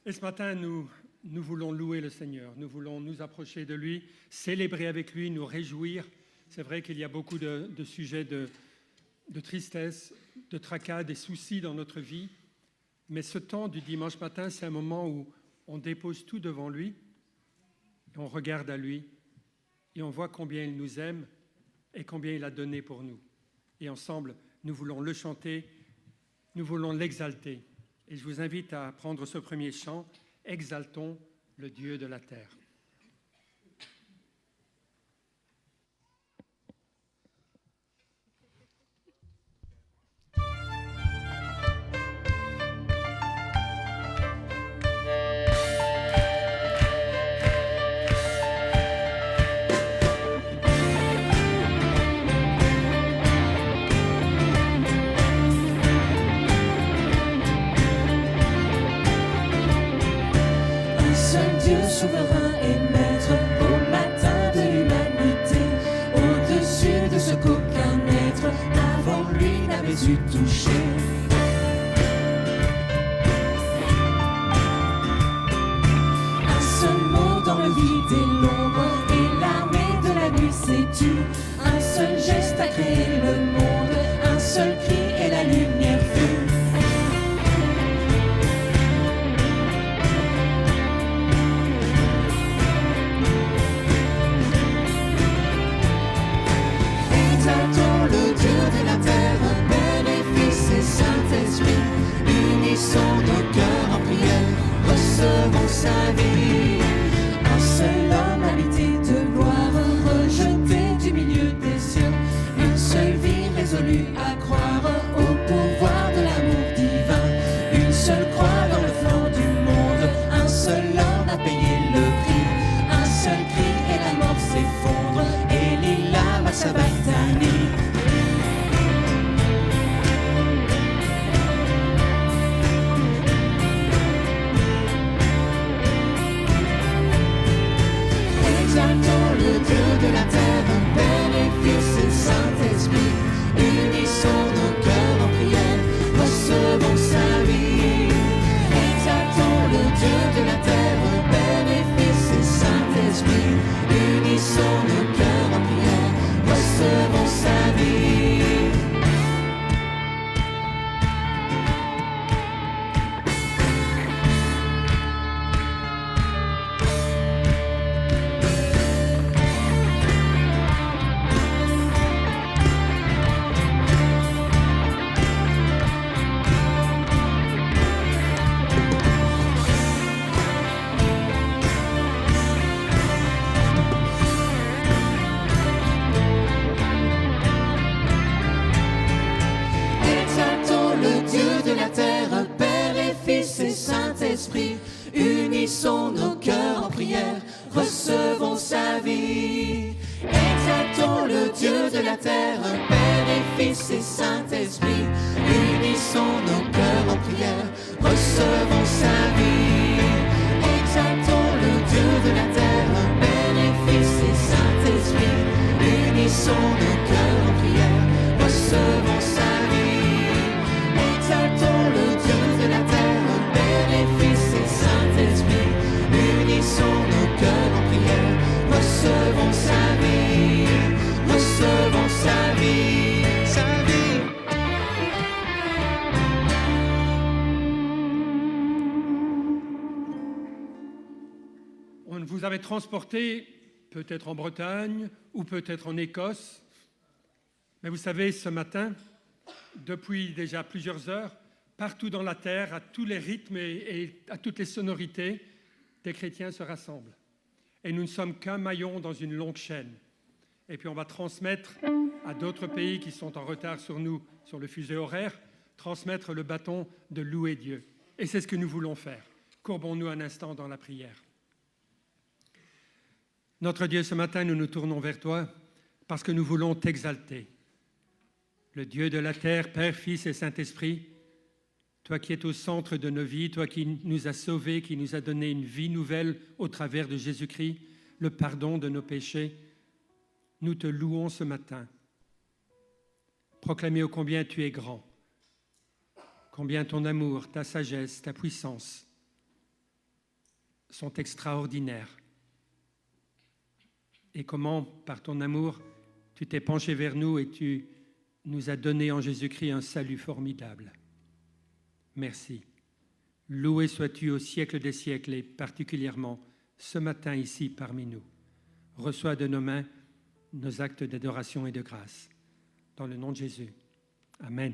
Et ce matin, nous voulons louer le Seigneur, nous voulons nous approcher de lui, célébrer avec lui, nous réjouir. C'est vrai qu'il y a beaucoup de sujets de tristesse, de tracas, des soucis dans notre vie. Mais ce temps du dimanche matin, c'est un moment où on dépose tout devant lui, et on regarde à lui, et on voit combien il nous aime et combien il a donné pour nous. Et ensemble, nous voulons le chanter, nous voulons l'exalter. Et je vous invite à prendre ce premier chant, « Exaltons le Dieu de la terre ». Souverain et maître au matin de l'humanité, au-dessus de ce qu'aucun être avant lui n'avait su toucher. Un seul mot dans le vide et l'ombre, et l'armée de la nuit s'est tue. Un seul geste a créé le monde, un seul cri et la lumière fut. Unissons nos cœurs en prière, recevons sa vie. Un seul homme habité de gloire, rejeté du milieu des cieux. Une seule vie résolue à croire au pouvoir de l'amour divin. Une seule croix dans le flanc du monde, un seul homme a payé le prix. Un seul cri et la mort s'effondre, et l'Ila ma Sabachthani. De la terre, Père et Fils et Saint-Esprit, unissons nos cœurs en prière, recevons sa vie. Exaltons le Dieu de la terre, Père et Fils et Saint-Esprit, unissons nos cœurs en prière, recevons sa vie. Unissons nos cœurs en prière, recevons sa vie. Exaltons le Dieu de la terre, Père et Fils et Saint-Esprit. Unissons nos cœurs en prière, recevons sa vie. Exaltons le Dieu de la terre, Père et Fils et Saint-Esprit. Unissons nos cœurs en prière, recevons sa vie. Exaltons le Dieu de la terre, Père et Fils et Saint-Esprit, unissons nos cœurs en prière, recevons sa vie, recevons sa vie, sa vie. On vous avait transporté peut-être en Bretagne ou peut-être en Écosse, mais vous savez, ce matin, depuis déjà plusieurs heures, partout dans la terre, à tous les rythmes et à toutes les sonorités, des chrétiens se rassemblent. Et nous ne sommes qu'un maillon dans une longue chaîne. Et puis on va transmettre à d'autres pays qui sont en retard sur nous, sur le fuseau horaire, transmettre le bâton de louer Dieu. Et c'est ce que nous voulons faire. Courbons-nous un instant dans la prière. Notre Dieu, ce matin, nous nous tournons vers toi parce que nous voulons t'exalter. Le Dieu de la terre, Père, Fils et Saint-Esprit, toi qui es au centre de nos vies, toi qui nous as sauvés, qui nous as donné une vie nouvelle au travers de Jésus-Christ, le pardon de nos péchés, nous te louons ce matin. Proclamer ô combien tu es grand, combien ton amour, ta sagesse, ta puissance sont extraordinaires. Et comment, par ton amour, tu t'es penché vers nous et tu nous as donné en Jésus-Christ un salut formidable. Merci. Loué sois-tu au siècle des siècles et particulièrement ce matin ici parmi nous. Reçois de nos mains nos actes d'adoration et de grâce. Dans le nom de Jésus. Amen.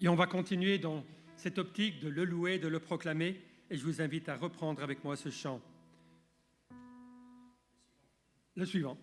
Et on va continuer dans cette optique de le louer, de le proclamer. Et je vous invite à reprendre avec moi ce chant. Le suivant.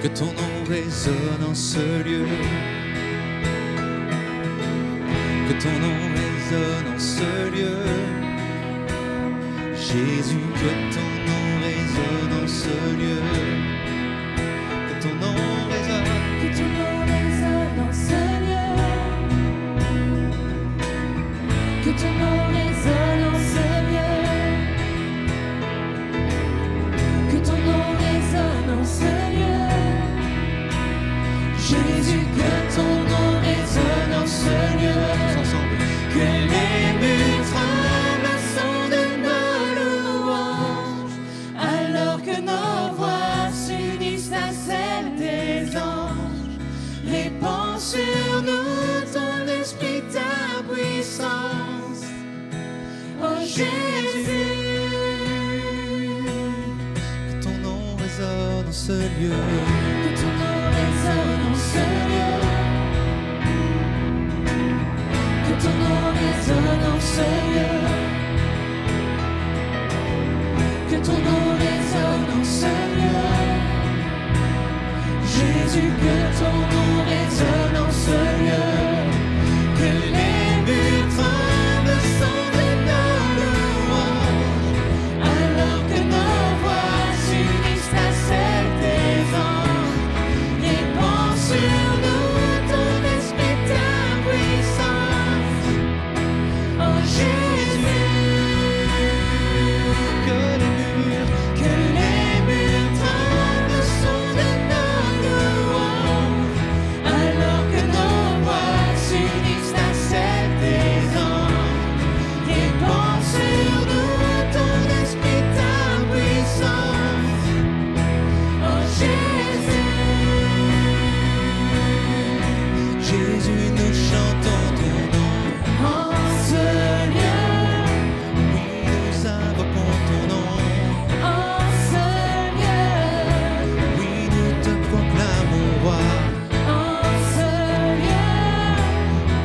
Que ton nom résonne en ce lieu. Que ton nom résonne en ce lieu. Jésus, que ton nom résonne en ce lieu. Que ton nom résonne. Que ton nom résonne en ce lieu. Que ton nom résonne en ce lieu. Que ton nom résonne en ce lieu. Jésus, que ton nom résonne en ce lieu. Ensemble. Que les murs tremblent au son de nos louanges, alors que nos voix s'unissent à celles des anges. Répands sur nous ton esprit, ta puissance. Oh Jésus, Que ton nom résonne en ce lieu. que ton nom résonne en ce lieu. Que ton nom résonne en ce lieu. Que ton nom résonne en ce lieu. Jésus, que ton nom résonne en ce lieu. Que les murs tremblent au son de nos louanges, alors que nos voix s'unissent à celles des anges. Répands sur nous ton esprit, ta puissance. Oh Jésus, Que les murs. que les murs tremblent au son de nos louanges, alors que nos voix s'unissent à celles des anges. Répands sur nous ton esprit, ta puissance. Oh Jésus, Jésus, nous chantons ton nom. en ce lieu, Oui, nous invoquons ton nom. en ce lieu, Oui, nous te proclamons roi. en ce lieu,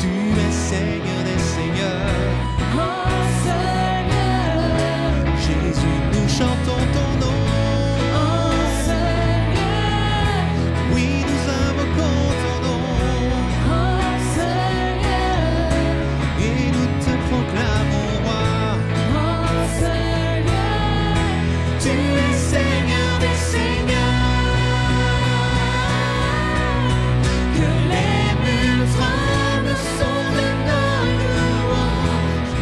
Tu es Seigneur des seigneurs. en ce lieu, Jésus, nous chantons ton nom. en ce lieu, Oui, nous invoquons ton nom. en ce lieu, Et nous te proclamons roi. en ce lieu. Tu es Seigneur des seigneurs. Que les murs tremblent au son de nos louanges,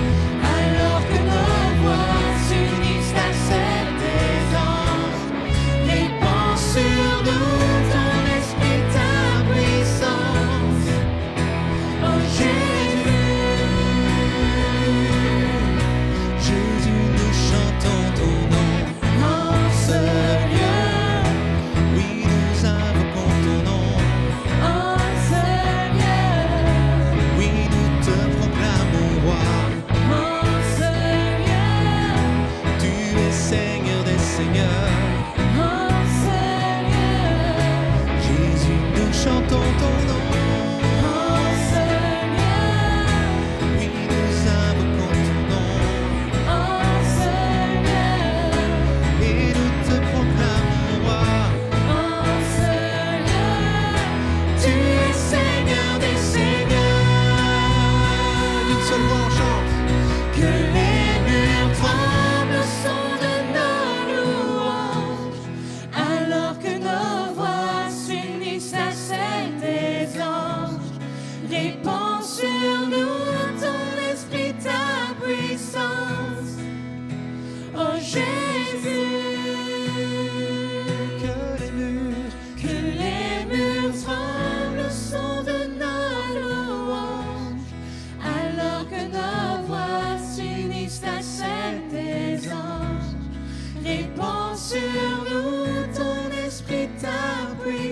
alors que nos voix s'unissent à celles des anges. Répands sur nous ton esprit, ta puissance. Oh Jésus, Jésus, nous chantons ton nom. en ce lieu, Oui, nous invoquons ton nom. en ce lieu, Oui, nous te proclamons roi. en ce lieu, Tu es Seigneur des seigneurs. en ce lieu, Jésus, nous chantons ton nom. en ce lieu, Oui, nous invoquons ton nom. en ce lieu, Et nous te proclamons roi. en ce lieu.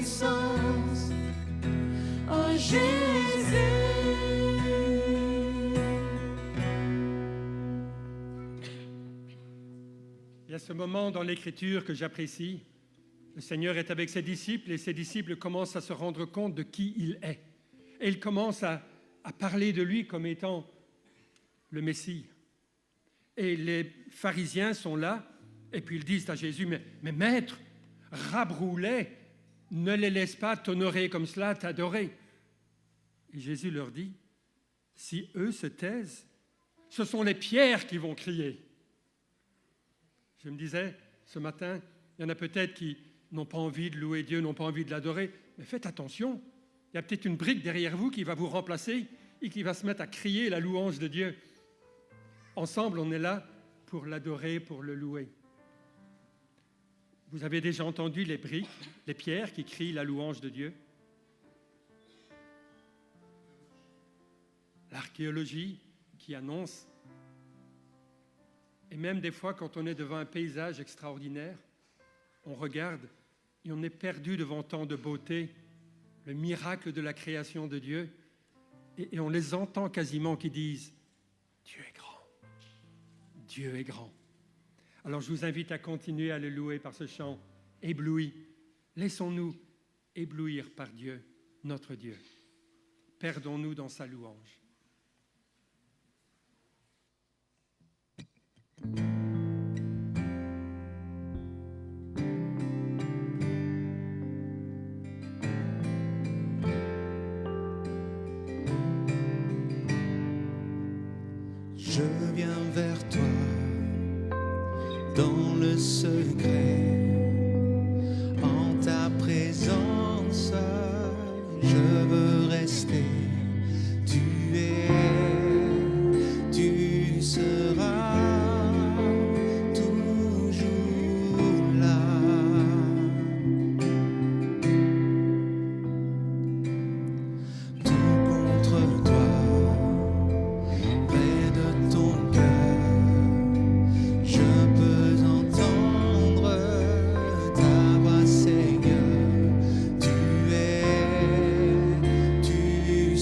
puissance. Oh Jésus. Il y a ce moment dans l'Écriture que j'apprécie. Le Seigneur est avec ses disciples et ses disciples commencent à se rendre compte de qui il est. Et ils commencent à parler de lui comme étant le Messie. Et les pharisiens sont là et puis ils disent à Jésus, mais maître, rabroue-les, ne les laisse pas t'honorer comme cela, t'adorer. Et Jésus leur dit, si eux se taisent, ce sont les pierres qui vont crier. Je me disais, ce matin, il y en a peut-être qui n'ont pas envie de louer Dieu, n'ont pas envie de l'adorer, mais faites attention, il y a peut-être une brique derrière vous qui va vous remplacer et qui va se mettre à crier la louange de Dieu. Ensemble, on est là pour l'adorer, pour le louer. Vous avez déjà entendu les briques, les pierres qui crient la louange de Dieu? L'archéologie qui annonce. Et même des fois, quand on est devant un paysage extraordinaire, on regarde et on est perdu devant tant de beauté, le miracle de la création de Dieu, et on les entend quasiment qui disent « Dieu est grand, Dieu est grand ». Alors je vous invite à continuer à le louer par ce chant « Ébloui ». Laissons-nous éblouir par Dieu, notre Dieu. Perdons-nous dans sa louange. Je viens vers toi dans le secret, en ta présence, je veux rester. Tu es, tu seras toujours là. Tout contre toi. Près de ton cœur, je peux entendre ta voix, Seigneur. Tu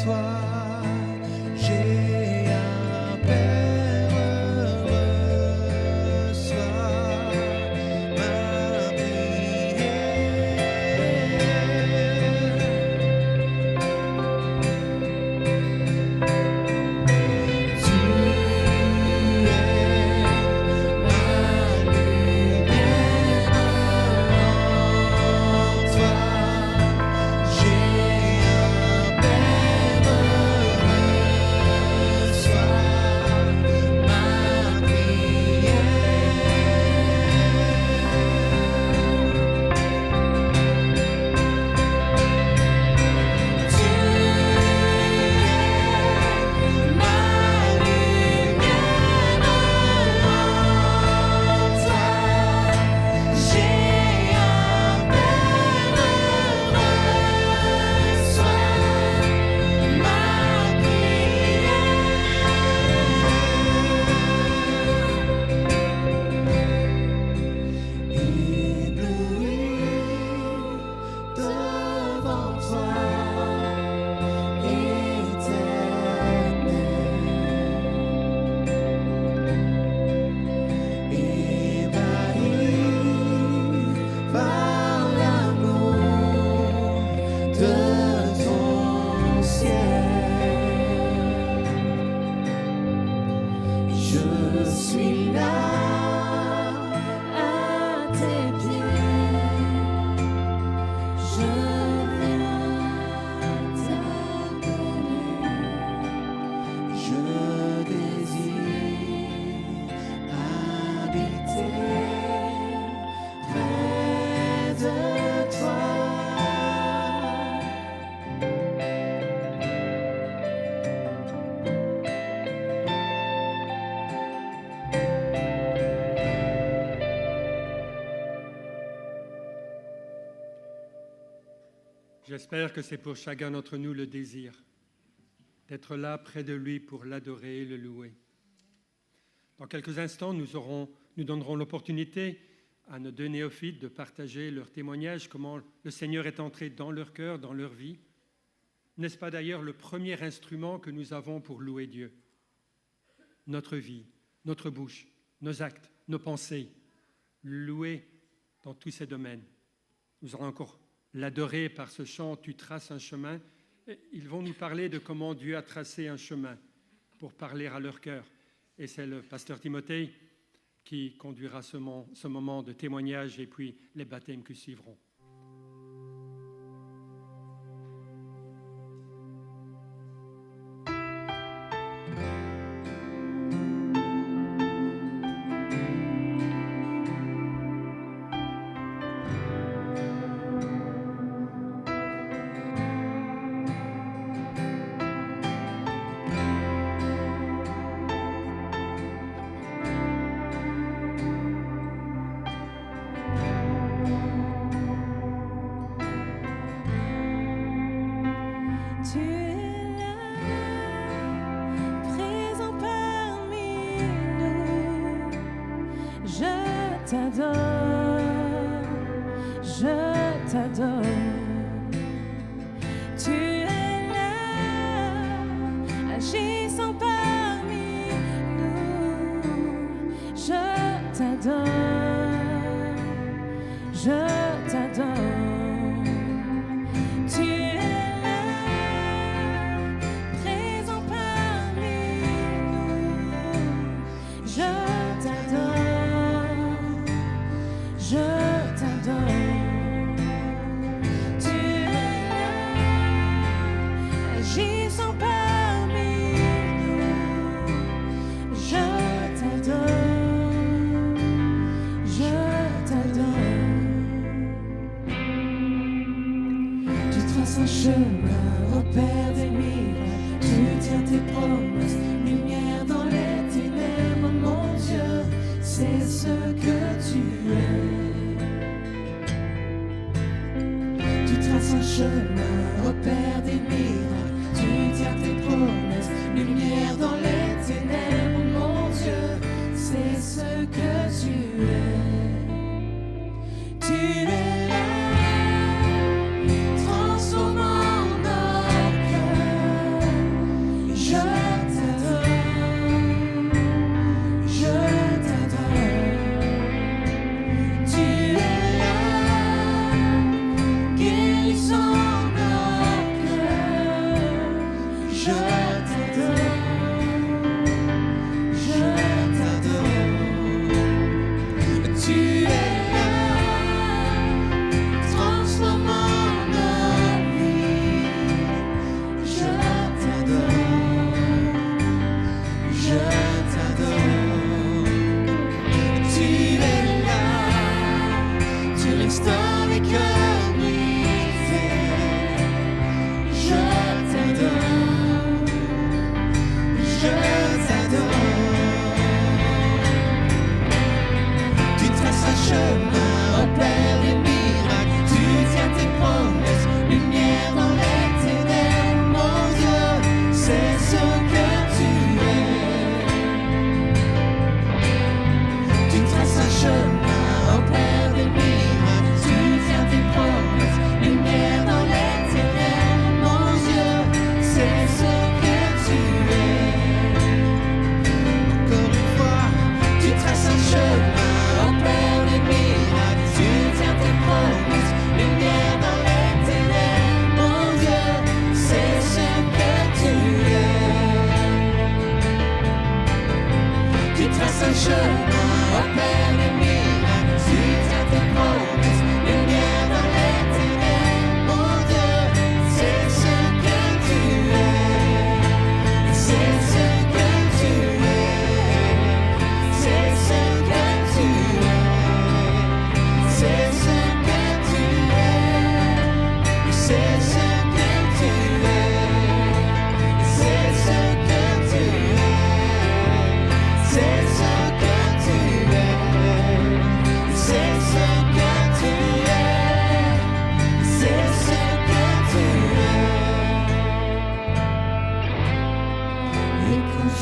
toi. J'ai un Père heureux, reçois ma J'espère que c'est pour chacun d'entre nous le désir d'être là près de lui pour l'adorer et le louer. Dans quelques instants, nous donnerons l'opportunité à nos deux néophytes de partager leur témoignage, comment le Seigneur est entré dans leur cœur, dans leur vie. N'est-ce pas d'ailleurs le premier instrument que nous avons pour louer Dieu? Notre vie, notre bouche, nos actes, nos pensées, louer dans tous ces domaines. Nous allons encore l'adorer par ce chant « Tu traces un chemin ». Ils vont nous parler de comment Dieu a tracé un chemin pour parler à leur cœur. Et c'est le pasteur Timothée qui conduira ce moment de témoignage et puis les baptêmes qui suivront.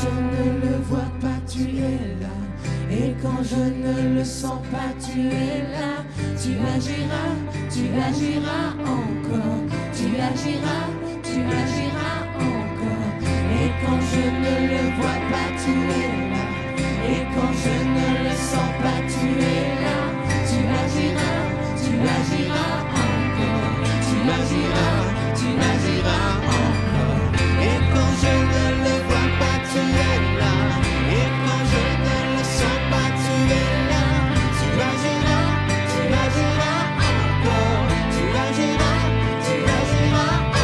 je ne le vois pas, tu es là. Et quand je ne le sens pas, tu es là. Tu agiras encore. Tu agiras encore. Et quand je ne le vois pas, tu es là. Et quand je ne le sens pas, tu es là. Tu agiras encore. Tu agiras encore. Et quand je ne le vois pas, tu es là. Et quand je ne le sens pas, tu es là. Tu agiras encore. Tu agiras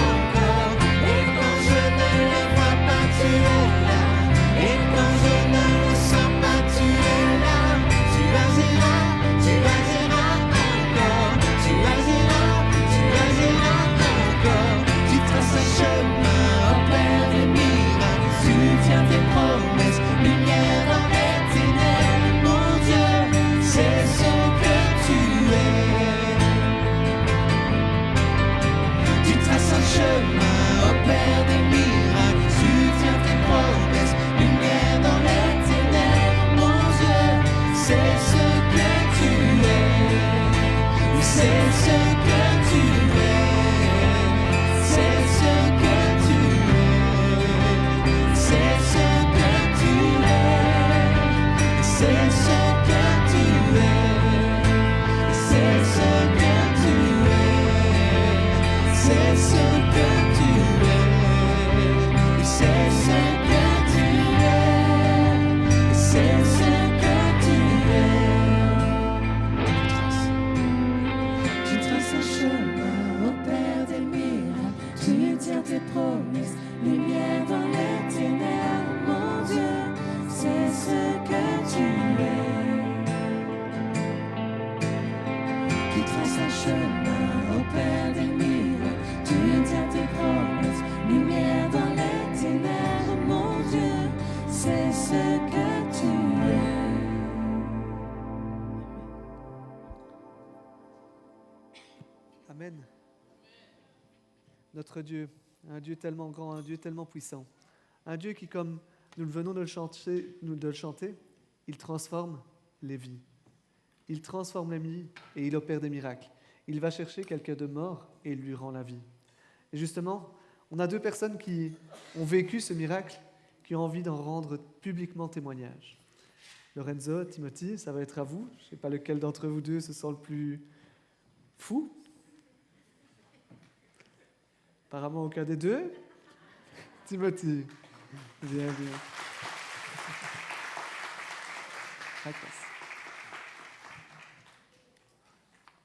encore. Et quand je ne le vois pas, tu es là. Et quand je ne le sens pas, tu es là. Tu agiras encore. Tu agiras encore. Tu traces un chemin au Père des miracles. Tu tiens tes promesses, lumière dans les ténèbres. Mon Dieu, c'est ce que tu es. Tu traces un chemin au Père des miracles. Tu tiens tes promesses, lumière dans les ténèbres. Mon Dieu, c'est ce que tu es. Oui, c'est ce que tu es. C'est ce que tu es. C'est ce que tu es. C'est ce que tu es. C'est ce que tu es. C'est ce que tu es. C'est ce que tu es. C'est ce que tu es. Tu traces un chemin au Père des miracles. Tu tiens tes promesses, lumière dans les ténèbres. Mon Dieu, c'est ce que tu es. Tu traces un chemin au Père des miracles. Tu tiens tes promesses, lumière dans les ténèbres. Mon Dieu, c'est ce que tu es. Amen. Notre Dieu, un Dieu tellement grand, un Dieu tellement puissant, un Dieu qui, comme nous venons de le chanter, il transforme les vies. Il transforme les vies et il opère des miracles. Il va chercher quelqu'un de mort et il lui rend la vie. Et justement, on a deux personnes qui ont vécu ce miracle, qui ont envie d'en rendre publiquement témoignage. Lorenzo, Timothy, ça va être à vous. Je ne sais pas lequel d'entre vous deux se sent le plus fou. Apparemment, aucun des deux. Timothy. Bien.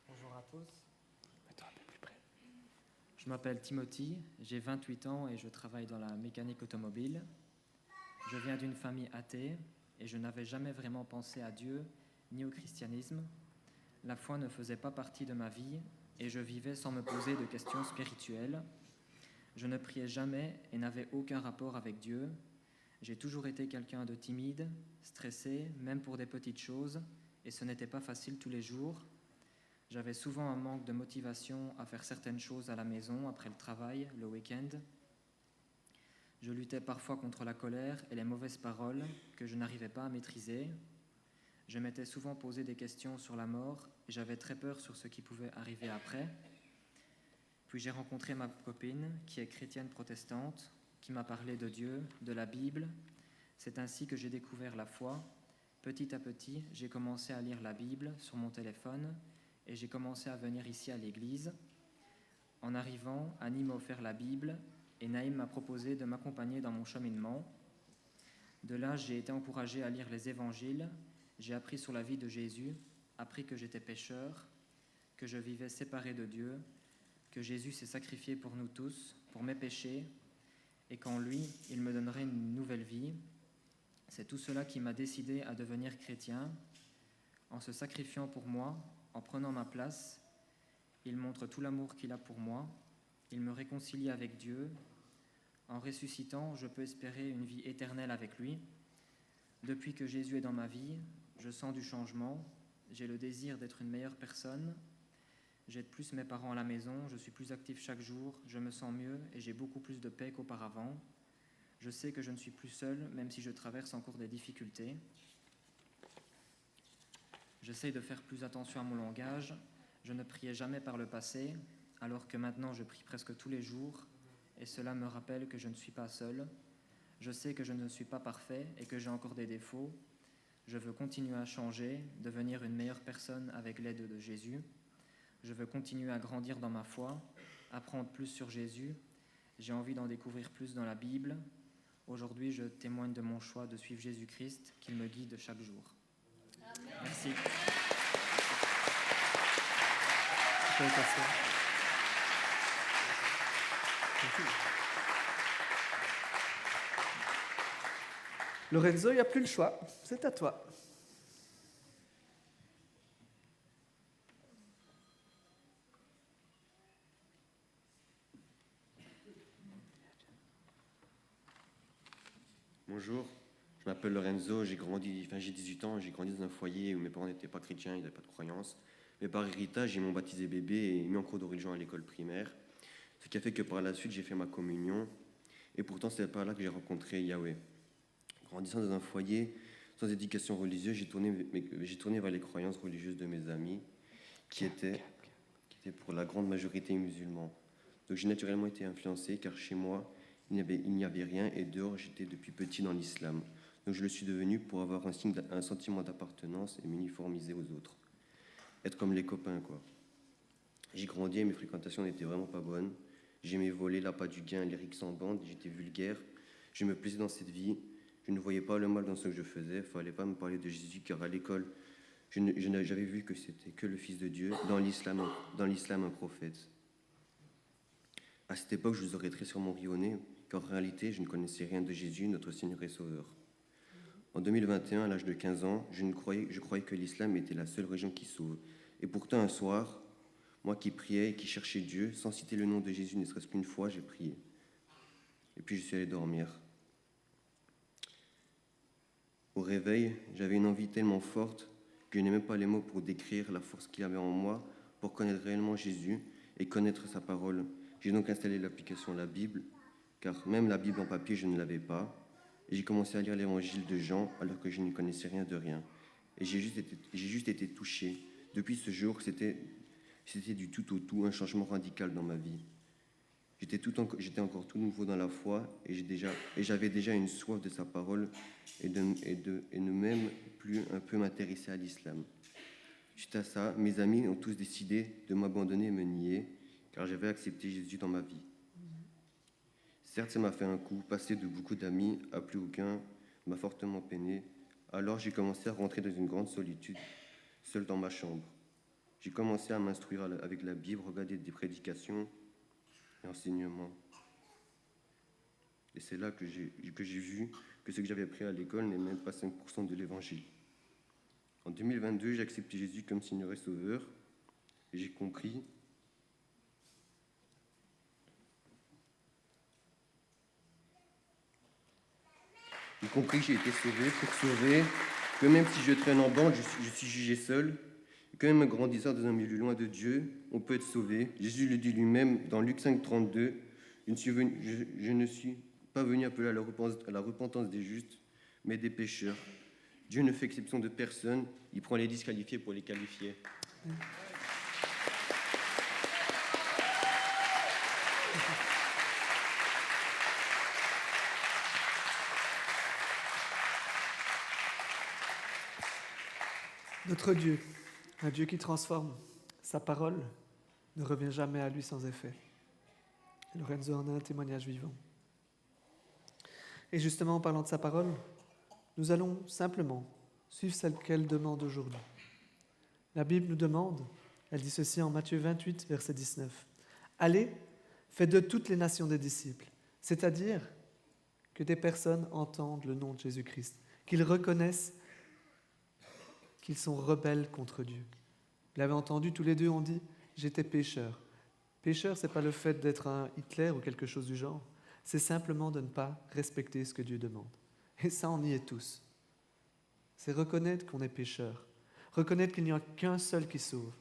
Bonjour à tous. Je m'appelle Timothy, j'ai 28 ans et je travaille dans la mécanique automobile. Je viens d'une famille athée et je n'avais jamais vraiment pensé à Dieu ni au christianisme. La foi ne faisait pas partie de ma vie et je vivais sans me poser de questions spirituelles. Je ne priais jamais et n'avais aucun rapport avec Dieu. J'ai toujours été quelqu'un de timide, stressé, même pour des petites choses, et ce n'était pas facile tous les jours. J'avais souvent un manque de motivation à faire certaines choses à la maison, après le travail, le week-end. Je luttais parfois contre la colère et les mauvaises paroles que je n'arrivais pas à maîtriser. Je m'étais souvent posé des questions sur la mort et j'avais très peur sur ce qui pouvait arriver après. Puis j'ai rencontré ma copine, qui est chrétienne protestante, qui m'a parlé de Dieu, de la Bible. C'est ainsi que j'ai découvert la foi. Petit à petit, j'ai commencé à lire la Bible sur mon téléphone et j'ai commencé à venir ici à l'église. En arrivant, Annie m'a offert la Bible et Naïm m'a proposé de m'accompagner dans mon cheminement. De là, j'ai été encouragé à lire les évangiles. J'ai appris sur la vie de Jésus, appris que j'étais pécheur, que je vivais séparé de Dieu, que Jésus s'est sacrifié pour nous tous, pour mes péchés, et qu'en lui, il me donnerait une nouvelle vie. C'est tout cela qui m'a décidé à devenir chrétien. En se sacrifiant pour moi, en prenant ma place, il montre tout l'amour qu'il a pour moi. Il me réconcilie avec Dieu. En ressuscitant, je peux espérer une vie éternelle avec lui. Depuis que Jésus est dans ma vie, je sens du changement. J'ai le désir d'être une meilleure personne. J'aide plus mes parents à la maison, je suis plus actif chaque jour, je me sens mieux et j'ai beaucoup plus de paix qu'auparavant. Je sais que je ne suis plus seul, même si je traverse encore des difficultés. J'essaie de faire plus attention à mon langage. Je ne priais jamais par le passé, alors que maintenant je prie presque tous les jours, et cela me rappelle que je ne suis pas seul. Je sais que je ne suis pas parfait et que j'ai encore des défauts. Je veux continuer à changer, devenir une meilleure personne avec l'aide de Jésus. Je veux continuer à grandir dans ma foi, apprendre plus sur Jésus. J'ai envie d'en découvrir plus dans la Bible. Aujourd'hui, je témoigne de mon choix de suivre Jésus-Christ, qu'il me guide chaque jour. Amen. Merci. Lorenzo, il n'y a plus le choix. C'est à toi. Bonjour, je m'appelle Lorenzo, j'ai 18 ans, j'ai grandi dans un foyer où mes parents n'étaient pas chrétiens, ils n'avaient pas de croyance. Mais par héritage, ils m'ont baptisé bébé et mis en cours de religion à l'école primaire. Ce qui a fait que par la suite, j'ai fait ma communion. Et pourtant, c'est par là que j'ai rencontré Yahweh. Grandissant dans un foyer sans éducation religieuse, j'ai tourné vers les croyances religieuses de mes amis, qui étaient pour la grande majorité musulmans. Donc j'ai naturellement été influencé, car chez moi, il n'y avait rien, et dehors, j'étais depuis petit dans l'islam. Donc je le suis devenu pour avoir un sentiment d'appartenance et m'uniformiser aux autres. Être comme les copains, quoi. J'ai grandi et mes fréquentations n'étaient vraiment pas bonnes. J'aimais voler l'appât du gain, les rixes en bande, j'étais vulgaire. Je me plaisais dans cette vie. Je ne voyais pas le mal dans ce que je faisais. Il ne fallait pas me parler de Jésus, car à l'école, j'avais vu que c'était que le Fils de Dieu, dans l'islam un prophète. À cette époque, je vous aurais très sûrement ri au nez, car en réalité, je ne connaissais rien de Jésus, notre Seigneur et Sauveur. En 2021, à l'âge de 15 ans, je croyais que l'islam était la seule religion qui sauve. Et pourtant, un soir, moi qui priais et qui cherchais Dieu, sans citer le nom de Jésus, ne serait-ce qu'une fois, j'ai prié. Et puis je suis allé dormir. Au réveil, j'avais une envie tellement forte que je n'ai même pas les mots pour décrire la force qu'il y avait en moi pour connaître réellement Jésus et connaître sa parole. J'ai donc installé l'application La Bible, car même la Bible en papier, je ne l'avais pas. Et j'ai commencé à lire l'évangile de Jean alors que je ne connaissais rien de rien. Et j'ai juste été touché. Depuis ce jour, c'était du tout au tout un changement radical dans ma vie. J'étais encore tout nouveau dans la foi et j'avais déjà une soif de sa parole et ne même plus un peu m'intéresser à l'islam. Suite à ça, mes amis ont tous décidé de m'abandonner et me nier, car j'avais accepté Jésus dans ma vie. Certes, ça m'a fait un coup, passer de beaucoup d'amis à plus aucun m'a fortement peiné. Alors j'ai commencé à rentrer dans une grande solitude, seul dans ma chambre. J'ai commencé à m'instruire avec la Bible, regarder des prédications et enseignements. Et c'est là que j'ai vu que ce que j'avais appris à l'école n'est même pas 5% de l'évangile. En 2022, j'ai accepté Jésus comme Seigneur et Sauveur, et j'ai compris que j'ai été sauvé pour sauver, que même si je traîne en bande, je suis jugé seul, et que même en grandissant dans un milieu loin de Dieu, on peut être sauvé. Jésus le dit lui-même dans Luc 5, 32, je ne suis pas venu appeler à la repentance des justes, mais des pécheurs. Dieu ne fait exception de personne, il prend les disqualifiés pour les qualifier. Notre Dieu, un Dieu qui transforme, sa parole ne revient jamais à lui sans effet. Lorenzo en a un témoignage vivant. Et justement, en parlant de sa parole, nous allons simplement suivre celle qu'elle demande aujourd'hui. La Bible nous demande, elle dit ceci en Matthieu 28, verset 19. « Allez, faites de toutes les nations des disciples, c'est-à-dire que des personnes entendent le nom de Jésus-Christ, qu'ils reconnaissent qu'ils sont rebelles contre Dieu. » Vous l'avez entendu, tous les deux ont dit « j'étais pécheur ». Pécheur, ce n'est pas le fait d'être un Hitler ou quelque chose du genre, c'est simplement de ne pas respecter ce que Dieu demande. Et ça, on y est tous. C'est reconnaître qu'on est pécheur, reconnaître qu'il n'y a qu'un seul qui sauve.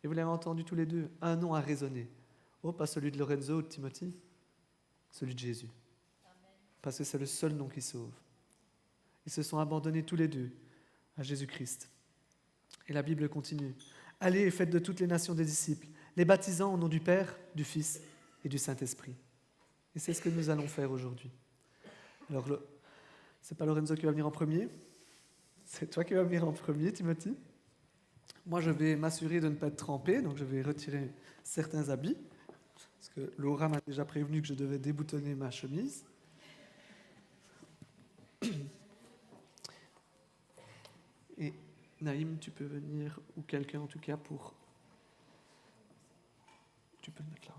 Et vous l'avez entendu tous les deux, un nom a résonné. Oh, pas celui de Lorenzo ou de Timothy, celui de Jésus. parce que c'est le seul nom qui sauve. Ils se sont abandonnés tous les deux à Jésus-Christ. Et la Bible continue. « Allez et faites de toutes les nations des disciples, les baptisant au nom du Père, du Fils et du Saint-Esprit. » Et c'est ce que nous allons faire aujourd'hui. Alors, c'est pas Lorenzo qui va venir en premier, c'est toi qui vas venir en premier, Timothy. Moi, je vais m'assurer de ne pas être trempé, donc je vais retirer certains habits, parce que Laura m'a déjà prévenu que je devais déboutonner ma chemise. Et Naïm, tu peux venir, ou quelqu'un en tout cas, pour... Tu peux le mettre là,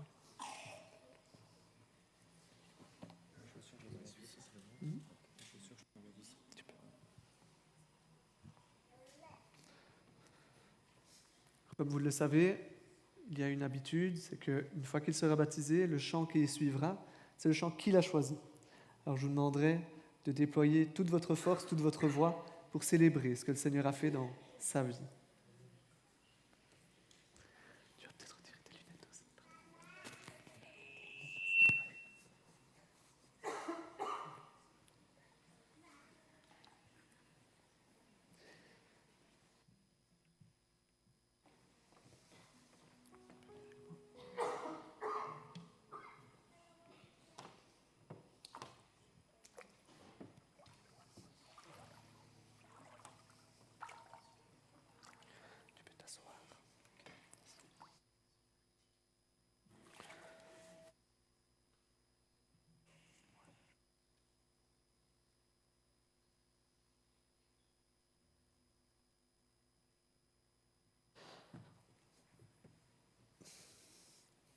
oui. Tu peux. Comme vous le savez, il y a une habitude, c'est qu'une fois qu'il sera baptisé, le chant qui suivra, c'est le chant qu'il a choisi. Alors je vous demanderai de déployer toute votre force, toute votre voix pour célébrer ce que le Seigneur a fait dans sa vie. Tu vas peut-être retirer tes lunettes aussi. Tu peux t'asseoir.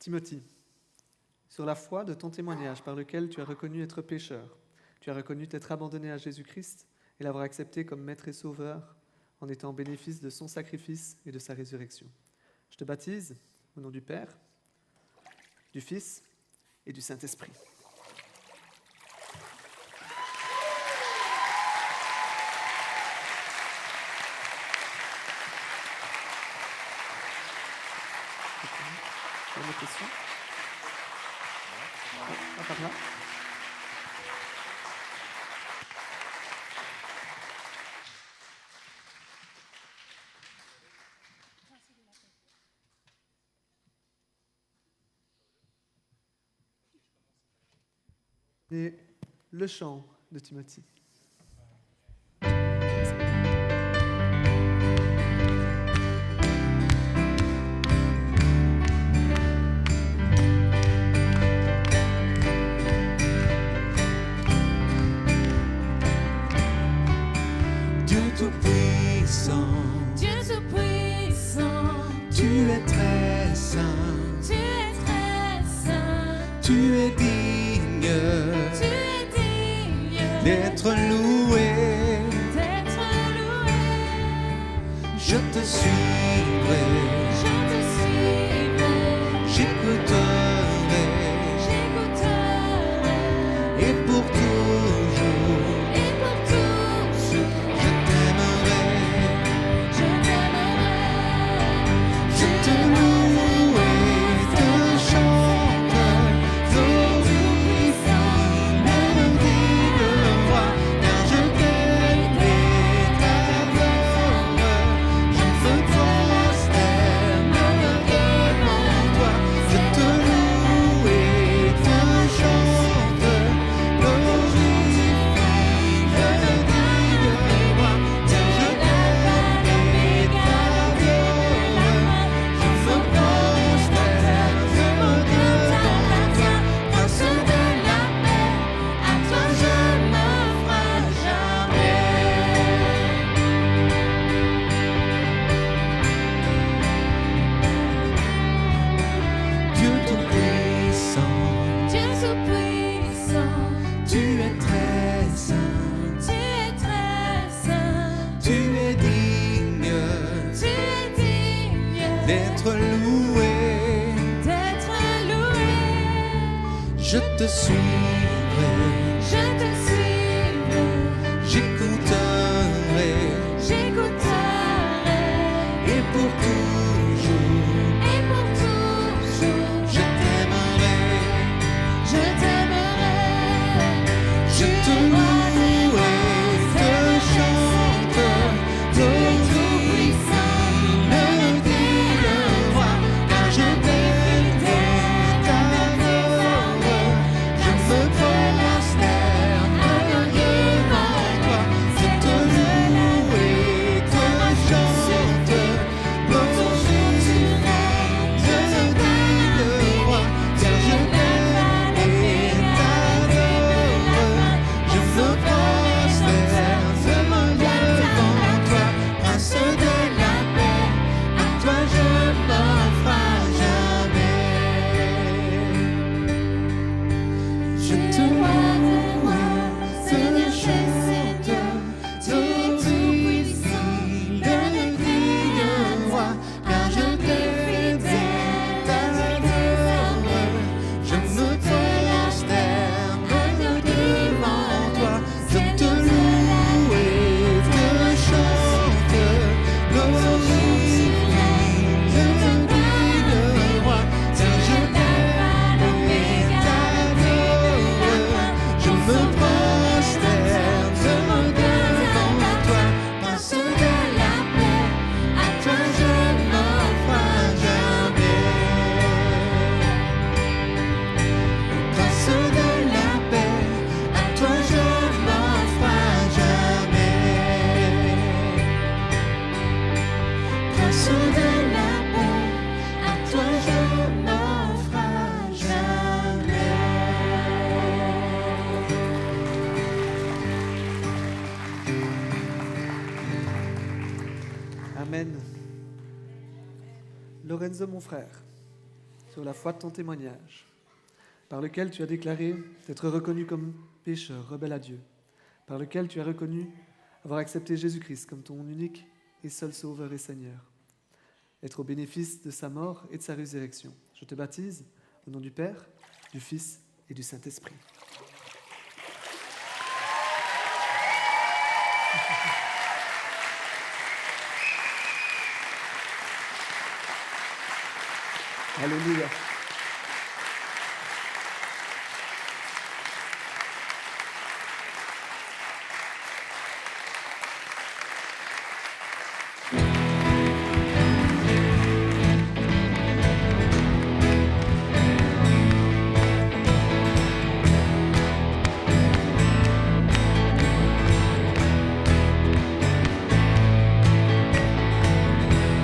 Timothy, sur la foi de ton témoignage par lequel tu as reconnu être pécheur, tu as reconnu t'être abandonné à Jésus-Christ et l'avoir accepté comme maître et sauveur en étant en bénéfice de son sacrifice et de sa résurrection. Je te baptise au nom du Père, du Fils et du Saint-Esprit. Une autre question ? Ah, par là. Et le chant de Timothy. Dieu Tout-Puissant, Dieu Tout-Puissant, tu es très saint, tu es très saint, tu es digne tu es digne d'être loué. d'être loué. Je te suivrai, Je te suivrai, j'écouterai, j'écouterai, et pour toujours, et pour toujours, je t'aimerai. je t'aimerai. Je te loue et te chante, glorifie, mélodie de roi, car je t'aime et t'adore. Je me prosterne devant toi. Je te loue et te chante, glorifie, mélodie de roi, car je t'aime et t'adore. Je me prosterne devant toi. Grâce de la paix, à toi je m'offre jamais. Dieu Tout-Puissant, Dieu Tout-Puissant, tu es très saint, tu es très saint, tu es digne tu es digne d'être loué. d'être loué. Je te suivrai, Je te suivrai, j'écouterai, j'écouterai, et pour toujours, et pour toujours, je t'aimerai. je t'aimerai. Je Amen. Lorenzo, mon frère, sur la foi de ton témoignage, par lequel tu as déclaré t'être reconnu comme pécheur, rebelle à Dieu, par lequel tu as reconnu avoir accepté Jésus-Christ comme ton unique et seul Sauveur et Seigneur, être au bénéfice de sa mort et de sa résurrection. Je te baptise au nom du Père, du Fils et du Saint-Esprit. Alléluia.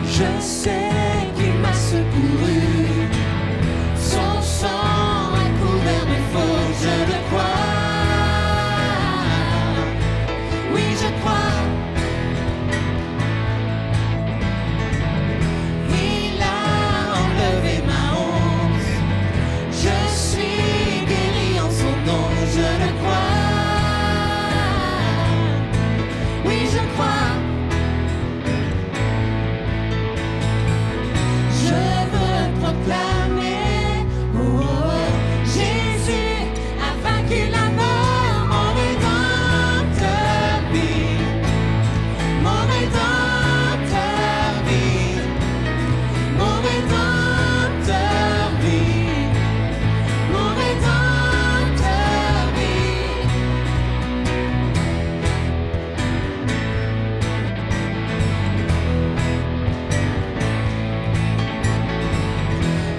Je sais qu'il m'a secouru. Son sang a couvert mes fautes, je le crois. Oui, je crois. Il a enlevé ma honte. Je suis guéri en son nom, je le crois. Oui, je crois. Je veux proclamer, oh, oh, Jésus a vaincu la mort, mon rédempteur vit, mon rédempteur vit, mon rédempteur vit, mon rédempteur vit.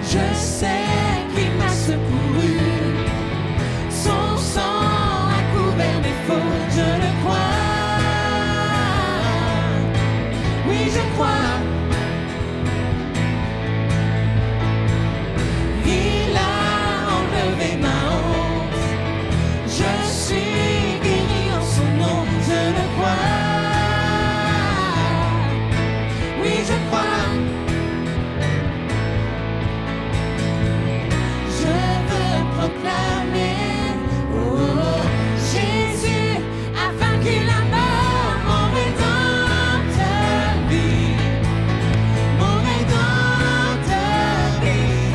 Je sais qu'il m'a secouru. Son sang a couvert mes fautes, je le crois. Oui, je crois. Il a enlevé ma honte. Je suis guéri en son nom, je le crois. Oui, je crois. Je veux proclamer, oh, oh, Jésus a vaincu la mort, mon rédempteur vit, mon rédempteur vit,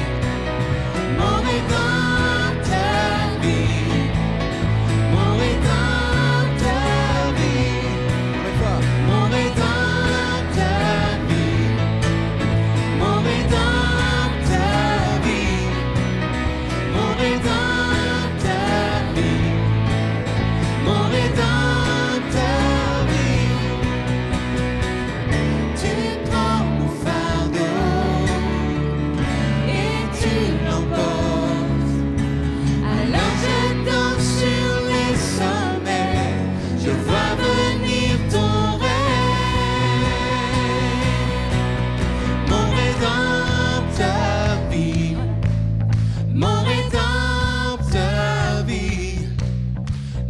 mon rédempteur vit, mon rédempteur vit, mon rédempteur vit, mon rédempteur vit. Mon rédempteur vit, mon rédempteur vit. Tu prends mon fardeau et tu l'emportes. Alors je danse sur les sommets, je vois venir ton règne. Mon rédempteur vit. Mon rédempteur vit,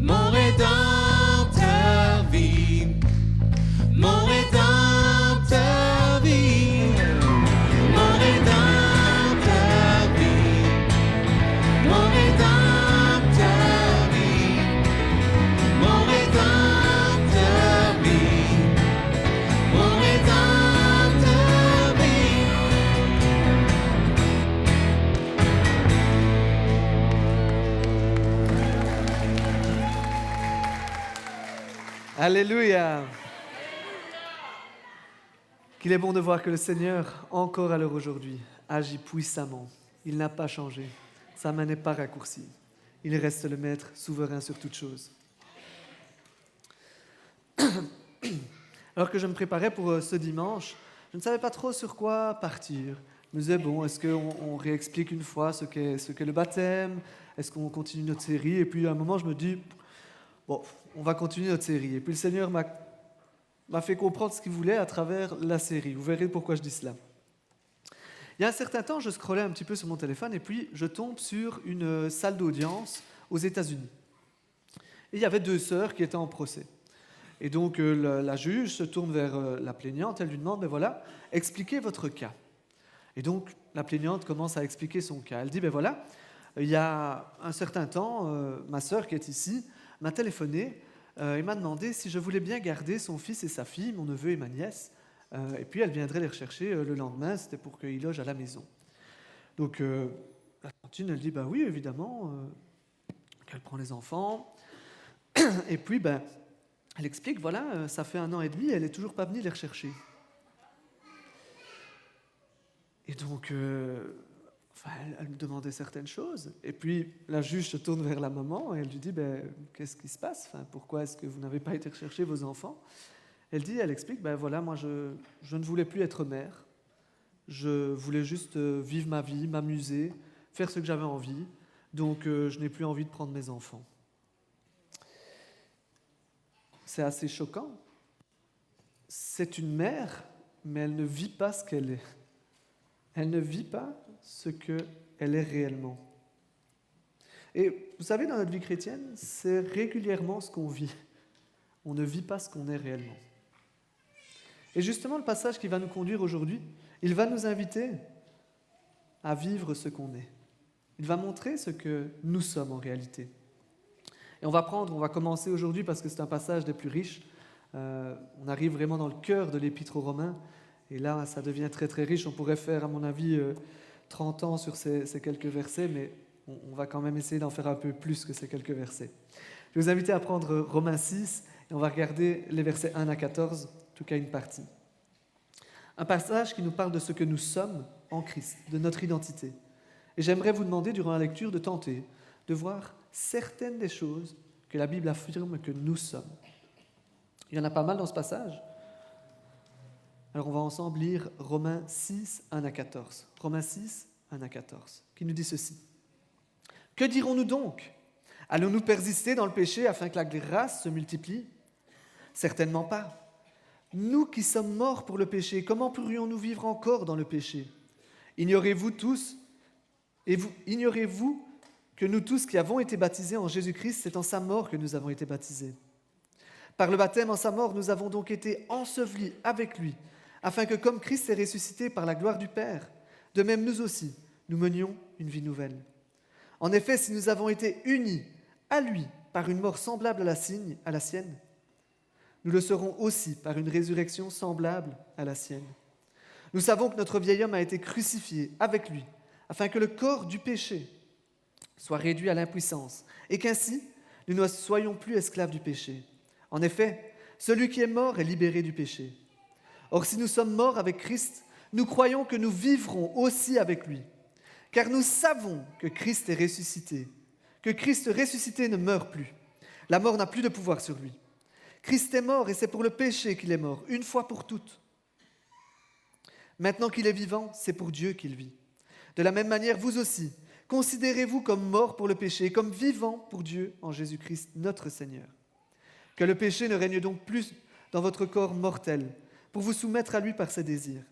mon rédempteur vit, mon rédempteur vit, mon rédempteur vit, mon rédempteur vit, mon rédempteur vit, mon rédempteur vit. Alléluia. Qu'il est bon de voir que le Seigneur, encore à l'heure aujourd'hui, agit puissamment. Il n'a pas changé. Sa main n'est pas raccourcie. Il reste le maître souverain sur toutes choses. Alors que je me préparais pour ce dimanche, je ne savais pas trop sur quoi partir. Je me disais, bon, est-ce qu'on réexplique une fois ce qu'est le baptême? Est-ce qu'on continue notre série? Et puis à un moment, je me dis, bon, on va continuer notre série. Et puis le Seigneur m'a fait comprendre ce qu'il voulait à travers la série. Vous verrez pourquoi je dis cela. Il y a un certain temps, je scrollais un petit peu sur mon téléphone et puis je tombe sur une salle d'audience aux États-Unis. Et il y avait deux sœurs qui étaient en procès. Et donc la juge se tourne vers la plaignante, elle lui demande, ben voilà, expliquez votre cas. Et donc la plaignante commence à expliquer son cas. Elle dit, ben voilà, il y a un certain temps, ma sœur qui est ici m'a téléphoné et m'a demandé si je voulais bien garder son fils et sa fille, mon neveu et ma nièce, et puis elle viendrait les rechercher le lendemain, c'était pour qu'ils logent à la maison. Donc la tantine, elle dit, ben oui, évidemment, qu'elle prend les enfants, et puis ben, elle explique, voilà, ça fait 1 an et demi, elle n'est toujours pas venue les rechercher. Et donc, elle me demandait certaines choses. Et puis, la juge se tourne vers la maman et elle lui dit, ben, qu'est-ce qui se passe? Pourquoi est-ce que vous n'avez pas été rechercher vos enfants? Elle explique, ben voilà, moi, je ne voulais plus être mère. Je voulais juste vivre ma vie, m'amuser, faire ce que j'avais envie. Donc, je n'ai plus envie de prendre mes enfants. C'est assez choquant. C'est une mère, mais elle ne vit pas ce qu'elle est. Elle ne vit pas ce qu'elle est réellement. Et vous savez, dans notre vie chrétienne, c'est régulièrement ce qu'on vit. On ne vit pas ce qu'on est réellement. Et justement, le passage qui va nous conduire aujourd'hui, il va nous inviter à vivre ce qu'on est. Il va montrer ce que nous sommes en réalité. Et on va commencer aujourd'hui parce que c'est un passage des plus riches. On arrive vraiment dans le cœur de l'Épître aux Romains. Et là, ça devient très très riche. On pourrait faire, à mon avis, 30 ans sur ces quelques versets, mais on va quand même essayer d'en faire un peu plus que ces quelques versets. Je vais vous inviter à prendre Romains 6 et on va regarder les versets 1 à 14, en tout cas une partie. Un passage qui nous parle de ce que nous sommes en Christ, de notre identité. Et j'aimerais vous demander, durant la lecture, de tenter de voir certaines des choses que la Bible affirme que nous sommes. Il y en a pas mal dans ce passage. Alors on va ensemble lire Romains 6, 1 à 14. Romains 6, 1 à 14, qui nous dit ceci. « Que dirons-nous donc? Allons-nous persister dans le péché afin que la grâce se multiplie? Certainement pas. Nous qui sommes morts pour le péché, comment pourrions-nous vivre encore dans le péché? Ignorez-vous que nous tous qui avons été baptisés en Jésus-Christ, c'est en sa mort que nous avons été baptisés. Par le baptême en sa mort, nous avons donc été ensevelis avec lui, afin que comme Christ est ressuscité par la gloire du Père, de même nous aussi, nous menions une vie nouvelle. En effet, si nous avons été unis à lui par une mort semblable à la sienne, nous le serons aussi par une résurrection semblable à la sienne. Nous savons que notre vieil homme a été crucifié avec lui, afin que le corps du péché soit réduit à l'impuissance, et qu'ainsi nous ne soyons plus esclaves du péché. En effet, celui qui est mort est libéré du péché. Or, si nous sommes morts avec Christ, nous croyons que nous vivrons aussi avec lui, car nous savons que Christ est ressuscité, que Christ ressuscité ne meurt plus. La mort n'a plus de pouvoir sur lui. Christ est mort et c'est pour le péché qu'il est mort, une fois pour toutes. Maintenant qu'il est vivant, c'est pour Dieu qu'il vit. De la même manière, vous aussi, considérez-vous comme morts pour le péché et comme vivants pour Dieu en Jésus-Christ, notre Seigneur. Que le péché ne règne donc plus dans votre corps mortel, pour vous soumettre à lui par ses désirs.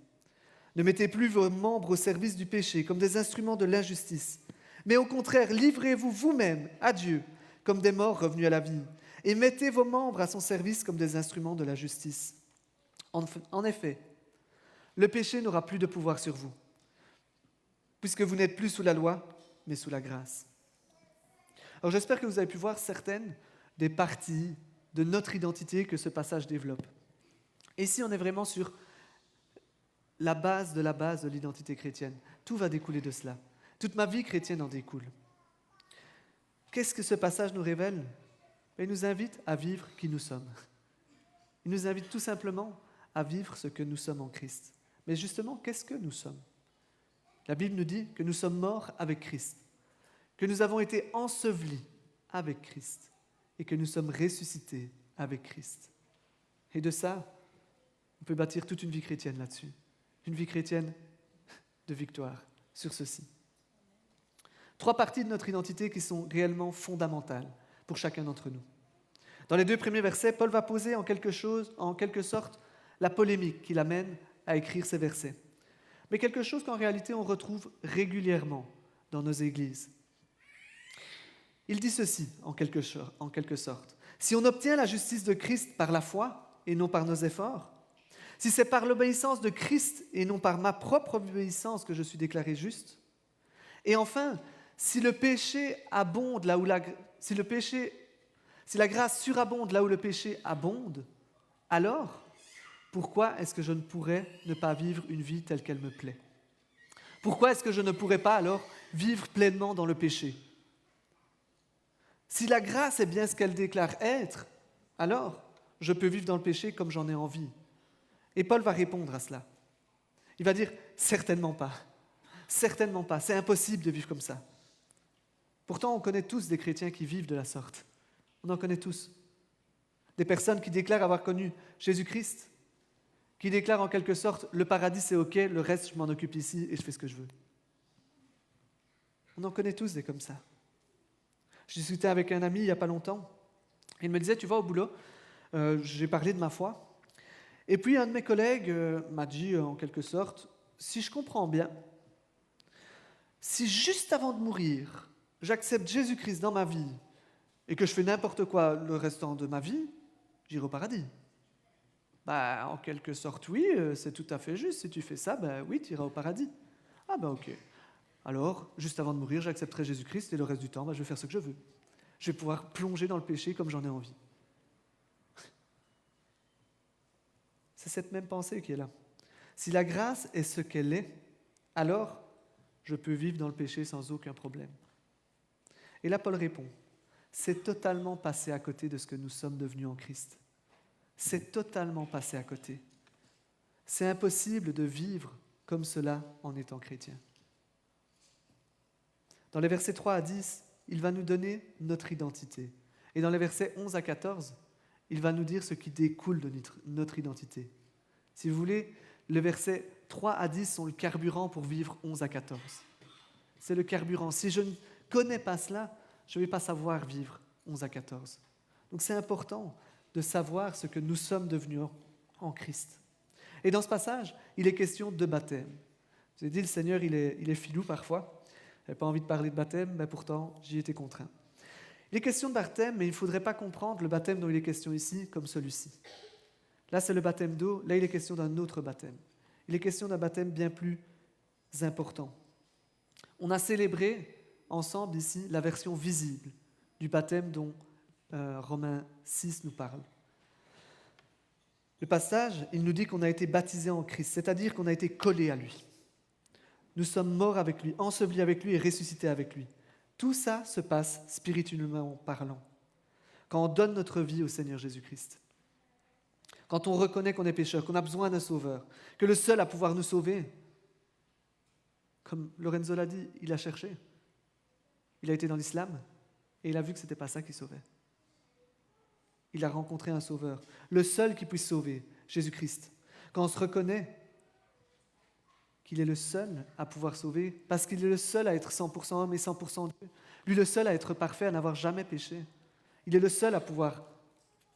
Ne mettez plus vos membres au service du péché comme des instruments de l'injustice, mais au contraire, livrez-vous vous-même à Dieu comme des morts revenus à la vie, et mettez vos membres à son service comme des instruments de la justice. En effet, le péché n'aura plus de pouvoir sur vous, puisque vous n'êtes plus sous la loi, mais sous la grâce. Alors j'espère que vous avez pu voir certaines des parties de notre identité que ce passage développe. Et ici, on est vraiment sur la base de l'identité chrétienne. Tout va découler de cela. Toute ma vie chrétienne en découle. Qu'est-ce que ce passage nous révèle? Il nous invite à vivre qui nous sommes. Il nous invite tout simplement à vivre ce que nous sommes en Christ. Mais justement, qu'est-ce que nous sommes? La Bible nous dit que nous sommes morts avec Christ, que nous avons été ensevelis avec Christ et que nous sommes ressuscités avec Christ. Et de ça, on peut bâtir toute une vie chrétienne là-dessus. Une vie chrétienne de victoire sur ceci. 3 parties de notre identité qui sont réellement fondamentales pour chacun d'entre nous. Dans les 2 premiers versets, Paul va poser en quelque sorte la polémique qui l'amène à écrire ces versets. Mais quelque chose qu'en réalité on retrouve régulièrement dans nos églises. Il dit ceci en quelque sorte. Si on obtient la justice de Christ par la foi et non par nos efforts, si c'est par l'obéissance de Christ et non par ma propre obéissance que je suis déclaré juste, et enfin, si le péché abonde là où si la grâce surabonde là où le péché abonde, alors pourquoi est-ce que je ne pourrais ne pas vivre une vie telle qu'elle me plaît? Pourquoi est-ce que je ne pourrais pas alors vivre pleinement dans le péché? Si la grâce est bien ce qu'elle déclare être, alors je peux vivre dans le péché comme j'en ai envie. Et Paul va répondre à cela. Il va dire certainement pas. Certainement pas. C'est impossible de vivre comme ça. Pourtant, on connaît tous des chrétiens qui vivent de la sorte. On en connaît tous. Des personnes qui déclarent avoir connu Jésus-Christ, qui déclarent en quelque sorte le paradis c'est ok, le reste je m'en occupe ici et je fais ce que je veux. On en connaît tous des comme ça. Je discutais avec un ami il n'y a pas longtemps. Il me disait, tu vois, au boulot, j'ai parlé de ma foi. Et puis un de mes collègues m'a dit en quelque sorte, si je comprends bien, si juste avant de mourir, j'accepte Jésus-Christ dans ma vie et que je fais n'importe quoi le restant de ma vie, j'irai au paradis. Bah, en quelque sorte, oui, c'est tout à fait juste. Si tu fais ça, ben oui, tu iras au paradis. Ah ben ok. Alors, juste avant de mourir, j'accepterai Jésus-Christ et le reste du temps, ben, je vais faire ce que je veux. Je vais pouvoir plonger dans le péché comme j'en ai envie. C'est cette même pensée qui est là. Si la grâce est ce qu'elle est, alors je peux vivre dans le péché sans aucun problème. Et là, Paul répond, c'est totalement passé à côté de ce que nous sommes devenus en Christ. C'est totalement passé à côté. C'est impossible de vivre comme cela en étant chrétien. Dans les versets 3 à 10, il va nous donner notre identité. Et dans les versets 11 à 14, il va nous dire ce qui découle de notre identité. Si vous voulez, les versets 3 à 10 sont le carburant pour vivre 11 à 14. C'est le carburant. Si je ne connais pas cela, je ne vais pas savoir vivre 11 à 14. Donc c'est important de savoir ce que nous sommes devenus en Christ. Et dans ce passage, il est question de baptême. Je vous ai dit, le Seigneur, il est filou parfois. Je n'avais pas envie de parler de baptême, mais pourtant, j'y étais contraint. Il est question de baptême, mais il ne faudrait pas comprendre le baptême dont il est question ici comme celui-ci. Là, c'est le baptême d'eau. Là, il est question d'un autre baptême. Il est question d'un baptême bien plus important. On a célébré ensemble ici la version visible du baptême dont Romains 6 nous parle. Le passage, il nous dit qu'on a été baptisé en Christ, c'est-à-dire qu'on a été collé à lui. Nous sommes morts avec lui, ensevelis avec lui et ressuscités avec lui. Tout ça se passe spirituellement parlant. Quand on donne notre vie au Seigneur Jésus-Christ. Quand on reconnaît qu'on est pécheur, qu'on a besoin d'un sauveur, que le seul à pouvoir nous sauver, comme Lorenzo l'a dit, il a cherché. Il a été dans l'islam et il a vu que ce n'était pas ça qui sauvait. Il a rencontré un sauveur, le seul qui puisse sauver, Jésus-Christ. Quand on se reconnaît qu'il est le seul à pouvoir sauver, parce qu'il est le seul à être 100% homme et 100% Dieu, lui le seul à être parfait, à n'avoir jamais péché. Il est le seul à pouvoir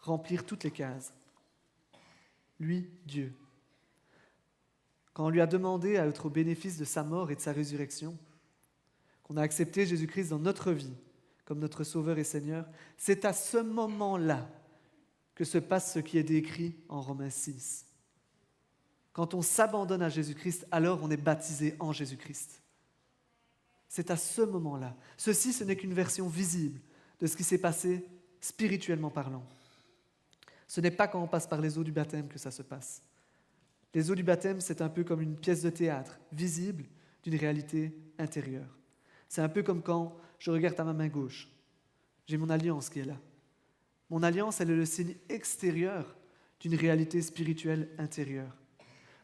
remplir toutes les cases. Lui, Dieu. Quand on lui a demandé à être au bénéfice de sa mort et de sa résurrection, qu'on a accepté Jésus-Christ dans notre vie comme notre Sauveur et Seigneur, c'est à ce moment-là que se passe ce qui est décrit en Romains 6. Quand on s'abandonne à Jésus-Christ, alors on est baptisé en Jésus-Christ. C'est à ce moment-là. Ceci, ce n'est qu'une version visible de ce qui s'est passé spirituellement parlant. Ce n'est pas quand on passe par les eaux du baptême que ça se passe. Les eaux du baptême, c'est un peu comme une pièce de théâtre, visible d'une réalité intérieure. C'est un peu comme quand je regarde à ma main gauche. J'ai mon alliance qui est là. Mon alliance, elle est le signe extérieur d'une réalité spirituelle intérieure.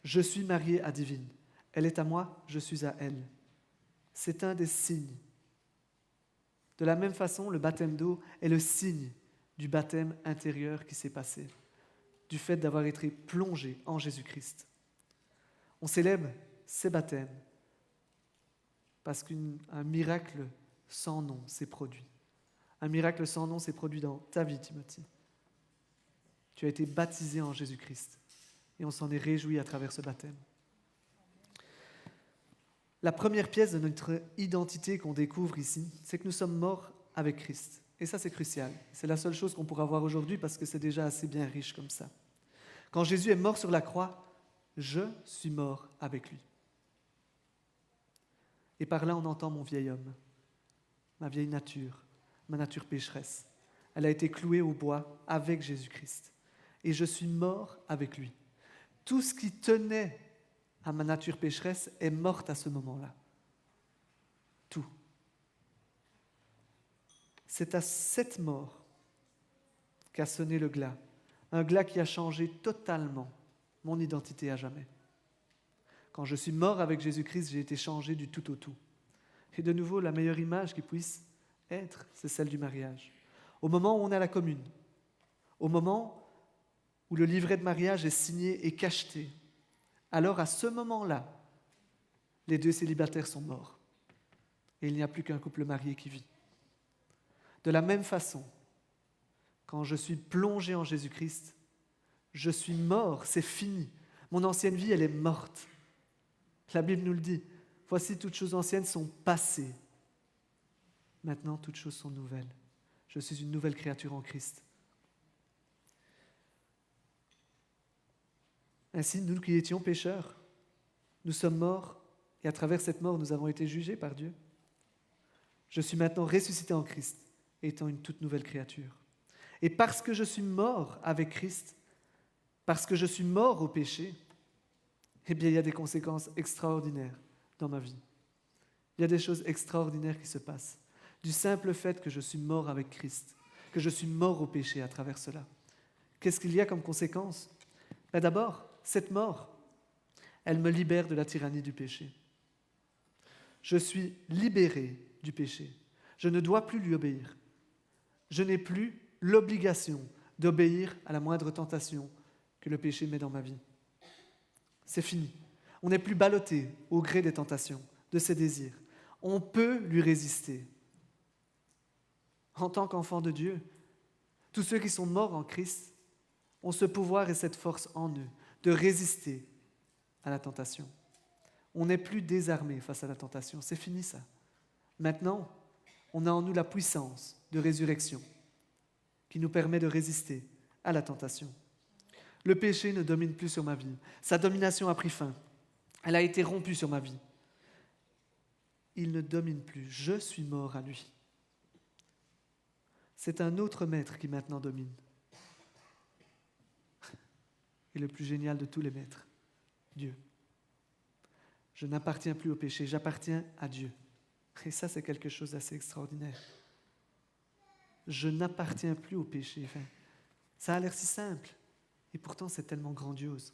Je suis marié à Divine. Elle est à moi, je suis à elle. C'est un des signes. De la même façon, le baptême d'eau est le signe du baptême intérieur qui s'est passé, du fait d'avoir été plongé en Jésus-Christ. On célèbre ces baptêmes parce qu'un miracle sans nom s'est produit. Un miracle sans nom s'est produit dans ta vie, Timothy. Tu as été baptisé en Jésus-Christ et on s'en est réjoui à travers ce baptême. La première pièce de notre identité qu'on découvre ici, c'est que nous sommes morts avec Christ Et ça, c'est crucial. C'est la seule chose qu'on pourra voir aujourd'hui parce que c'est déjà assez bien riche comme ça. Quand Jésus est mort sur la croix, je suis mort avec lui. Et par là, on entend mon vieil homme, ma vieille nature, ma nature pécheresse. Elle a été clouée au bois avec Jésus-Christ. Et je suis mort avec lui. Tout ce qui tenait à ma nature pécheresse est mort à ce moment-là. Tout. C'est à cette mort qu'a sonné le glas. Un glas qui a changé totalement mon identité à jamais. Quand je suis mort avec Jésus-Christ, j'ai été changé du tout au tout. Et de nouveau, la meilleure image qui puisse être, c'est celle du mariage. Au moment où on a la commune, au moment où le livret de mariage est signé et cacheté, alors à ce moment-là, les deux célibataires sont morts. Et il n'y a plus qu'un couple marié qui vit. De la même façon, quand je suis plongé en Jésus-Christ, je suis mort, c'est fini. Mon ancienne vie, elle est morte. La Bible nous le dit. Voici, toutes choses anciennes sont passées. Maintenant, toutes choses sont nouvelles. Je suis une nouvelle créature en Christ. Ainsi, nous qui étions pécheurs, nous sommes morts et à travers cette mort, nous avons été jugés par Dieu. Je suis maintenant ressuscité en Christ, étant une toute nouvelle créature. Et parce que je suis mort avec Christ, parce que je suis mort au péché, eh bien, il y a des conséquences extraordinaires dans ma vie. Il y a des choses extraordinaires qui se passent. Du simple fait que je suis mort avec Christ, que je suis mort au péché à travers cela. Qu'est-ce qu'il y a comme conséquence? D'abord, cette mort, elle me libère de la tyrannie du péché. Je suis libéré du péché. Je ne dois plus lui obéir. Je n'ai plus l'obligation d'obéir à la moindre tentation que le péché met dans ma vie. C'est fini. On n'est plus ballotté au gré des tentations, de ses désirs. On peut lui résister. En tant qu'enfant de Dieu, tous ceux qui sont morts en Christ ont ce pouvoir et cette force en eux de résister à la tentation. On n'est plus désarmé face à la tentation. C'est fini ça. Maintenant, on a en nous la puissance de résurrection qui nous permet de résister à la tentation. Le péché ne domine plus sur ma vie. Sa domination a pris fin. Elle a été rompue sur ma vie. Il ne domine plus. Je suis mort à lui. C'est un autre maître qui maintenant domine. Et le plus génial de tous les maîtres, Dieu. Je n'appartiens plus au péché, j'appartiens à Dieu. Et ça, c'est quelque chose d'assez extraordinaire. Je n'appartiens plus au péché. Enfin, ça a l'air si simple, et pourtant c'est tellement grandiose.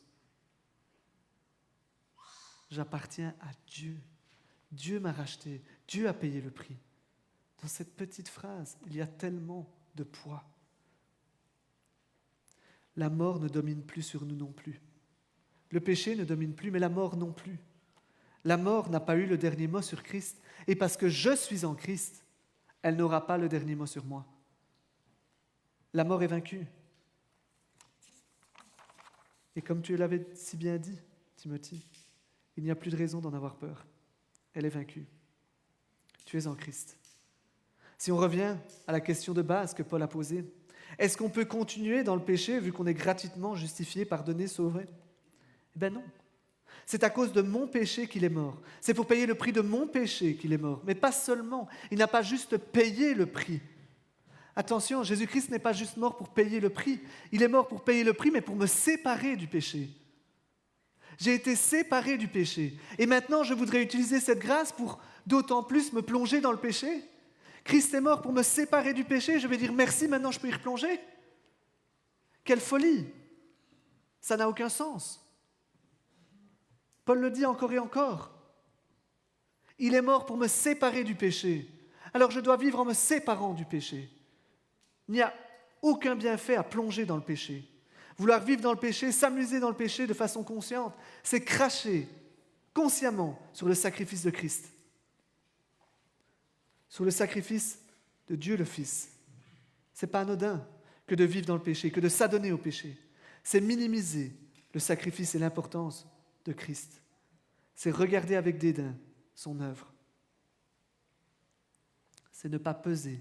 J'appartiens à Dieu. Dieu m'a racheté, Dieu a payé le prix. Dans cette petite phrase, il y a tellement de poids. La mort ne domine plus sur nous non plus. Le péché ne domine plus, mais la mort non plus. La mort n'a pas eu le dernier mot sur Christ, et parce que je suis en Christ, elle n'aura pas le dernier mot sur moi. La mort est vaincue. Et comme tu l'avais si bien dit, Timothée, il n'y a plus de raison d'en avoir peur. Elle est vaincue. Tu es en Christ. Si on revient à la question de base que Paul a posée, est-ce qu'on peut continuer dans le péché vu qu'on est gratuitement justifié, pardonné, sauvé? Eh bien non. C'est à cause de mon péché qu'il est mort. C'est pour payer le prix de mon péché qu'il est mort. Mais pas seulement. Il n'a pas juste payé le prix. Attention, Jésus-Christ n'est pas juste mort pour payer le prix. Il est mort pour payer le prix, mais pour me séparer du péché. J'ai été séparé du péché. Et maintenant, je voudrais utiliser cette grâce pour d'autant plus me plonger dans le péché. Christ est mort pour me séparer du péché. Je vais dire merci, maintenant je peux y replonger. Quelle folie! Ça n'a aucun sens. Paul le dit encore et encore. Il est mort pour me séparer du péché. Alors je dois vivre en me séparant du péché. Il n'y a aucun bienfait à plonger dans le péché. Vouloir vivre dans le péché, s'amuser dans le péché de façon consciente, c'est cracher consciemment sur le sacrifice de Christ. Sur le sacrifice de Dieu le Fils. Ce n'est pas anodin que de vivre dans le péché, que de s'adonner au péché. C'est minimiser le sacrifice et l'importance de Christ. C'est regarder avec dédain son œuvre. C'est ne pas peser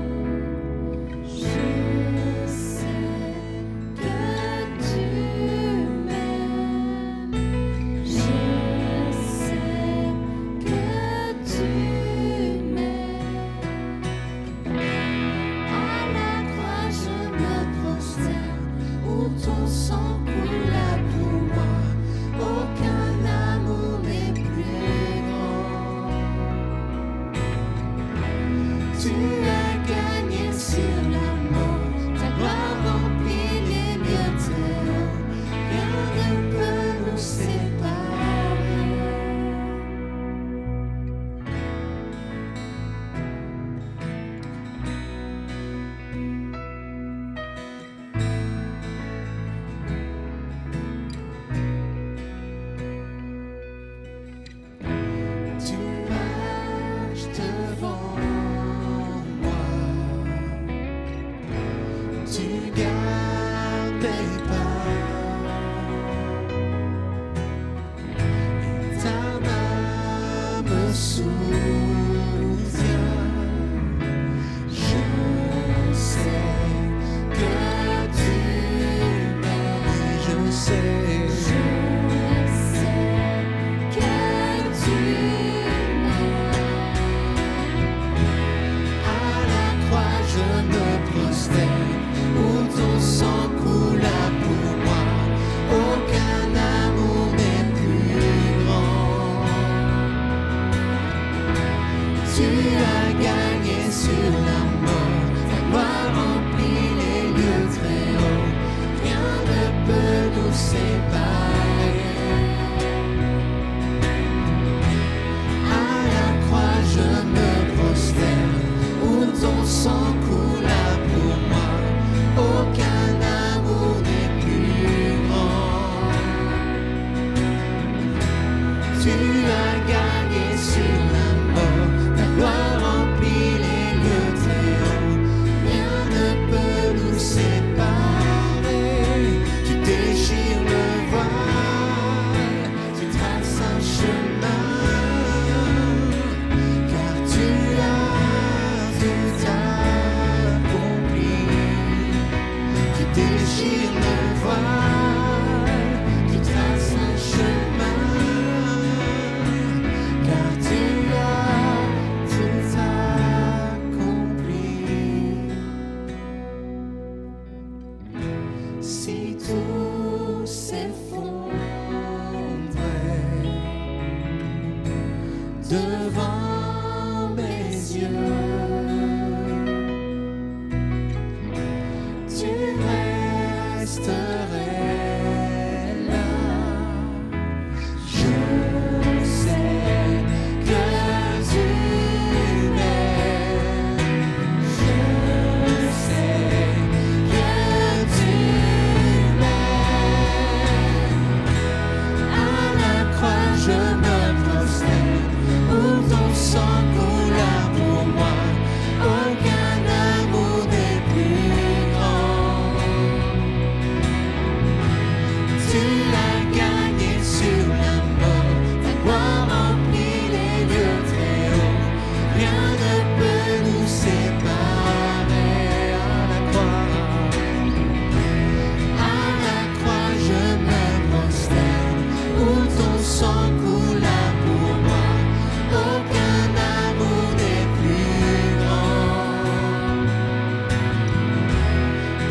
soutiens. Je sais que tu m'aimes. Je sais que tu m'aimes. À la croix je me prosterne, où ton sang coula pour moi. Aucun amour n'est plus grand. Tu as gagné sur la mort, ta gloire remplit les lieux très hauts. Rien ne peut nous séparer. À la croix je me prosterne, où ton sang coula pour moi. Aucun amour n'est plus grand. Tu as gagné sur la mort, ta gloire remplit les lieux très hauts. Rien ne peut nous séparer. Tu déchires le voile, tu traces un chemin, car tu as tout accompli. Tu déchires le voile, tu traces un chemin, car tu as tout accompli. Si tout s'effondrait devant mes yeux, tu resterais là. Je sais que tu m'aimes. Je sais que tu m'aimes. À la croix je me prosterne, où ton sang coula pour moi. Aucun amour n'est plus grand. Tu l'as gagné sur la mort, ta gloire remplit les lieux très hauts. Rien ne peut nous séparer. À la croix je me prosterne, où ton sang coula pour moi. Aucun amour n'est plus grand.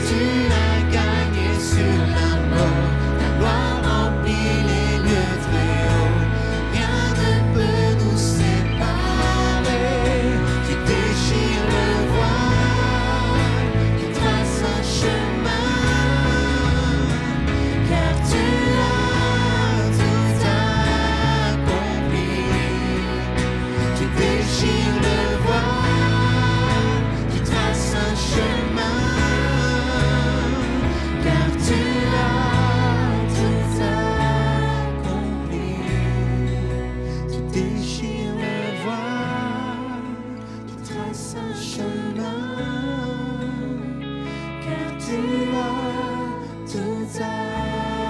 Tu l'as gagné sur la mort, ta gloire remplit les lieux très hauts. Rien ne peut nous séparer. Tu déchires le voile, tu traces un chemin, car tu as tout accompli. Tu déchires le voile, tu traces un chemin, car tu as tout accompli. Tu déchires le voile, tu traces un chemin, car tu as tout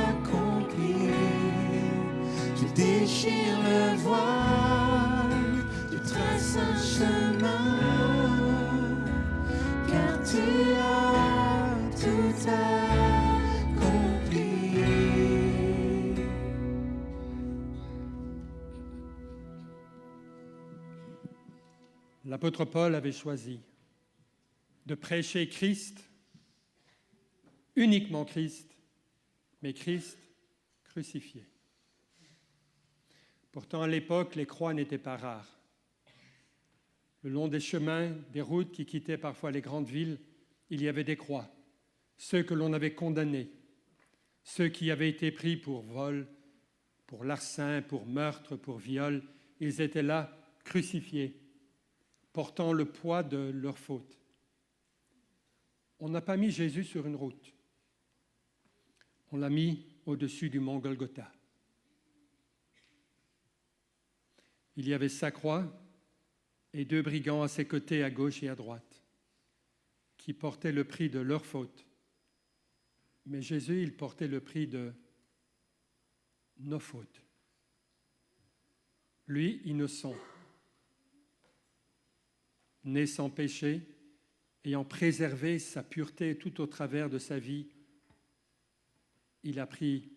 accompli. Tu déchires le voile, tu traces un chemin, car tu as tout accompli. L'apôtre Paul avait choisi de prêcher Christ, uniquement Christ, mais Christ crucifié. Pourtant, à l'époque, les croix n'étaient pas rares. Le long des chemins, des routes qui quittaient parfois les grandes villes, il y avait des croix. Ceux que l'on avait condamnés, ceux qui avaient été pris pour vol, pour larcin, pour meurtre, pour viol, ils étaient là, crucifiés, portant le poids de leur faute. On n'a pas mis Jésus sur une route. On l'a mis au-dessus du mont Golgotha. Il y avait sa croix et 2 brigands à ses côtés, à gauche et à droite, qui portaient le prix de leur faute. Mais Jésus, il portait le prix de nos fautes. Lui, innocent, né sans péché, ayant préservé sa pureté tout au travers de sa vie, il a pris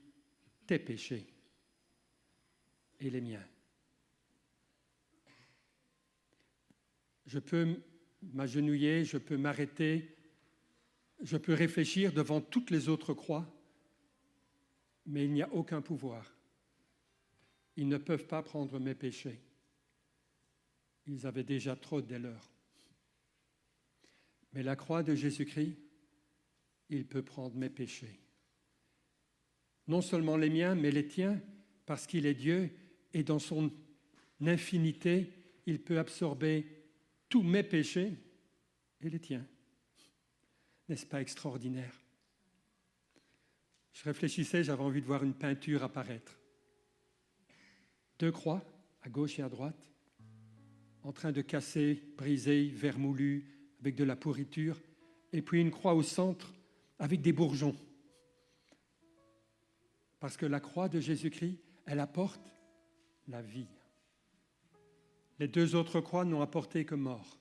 tes péchés et les miens. Je peux m'agenouiller, je peux m'arrêter, je peux réfléchir devant toutes les autres croix, mais il n'y a aucun pouvoir. Ils ne peuvent pas prendre mes péchés. Ils avaient déjà trop des leurs. Mais la croix de Jésus-Christ, il peut prendre mes péchés. Non seulement les miens, mais les tiens, parce qu'il est Dieu, et dans son infinité, il peut absorber tous mes péchés et les tiens. N'est-ce pas extraordinaire? Je réfléchissais, j'avais envie de voir une peinture apparaître. 2 croix, à gauche et à droite, en train de casser, briser, vermoulues, avec de la pourriture, et puis une croix au centre, avec des bourgeons. Parce que la croix de Jésus-Christ, elle apporte la vie. Les 2 autres croix n'ont apporté que mort.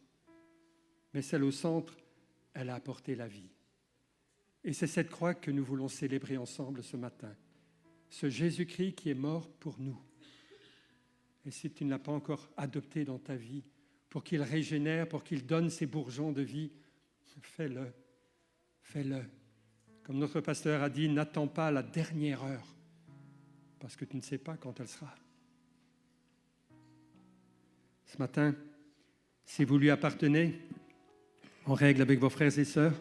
Mais celle au centre, elle a apporté la vie. Et c'est cette croix que nous voulons célébrer ensemble ce matin. Ce Jésus-Christ qui est mort pour nous. Et si tu ne l'as pas encore adopté dans ta vie, pour qu'il régénère, pour qu'il donne ses bourgeons de vie, fais-le. Fais-le. Comme notre pasteur a dit, n'attends pas la dernière heure, parce que tu ne sais pas quand elle sera. Ce matin, si vous lui appartenez, en règle avec vos frères et sœurs,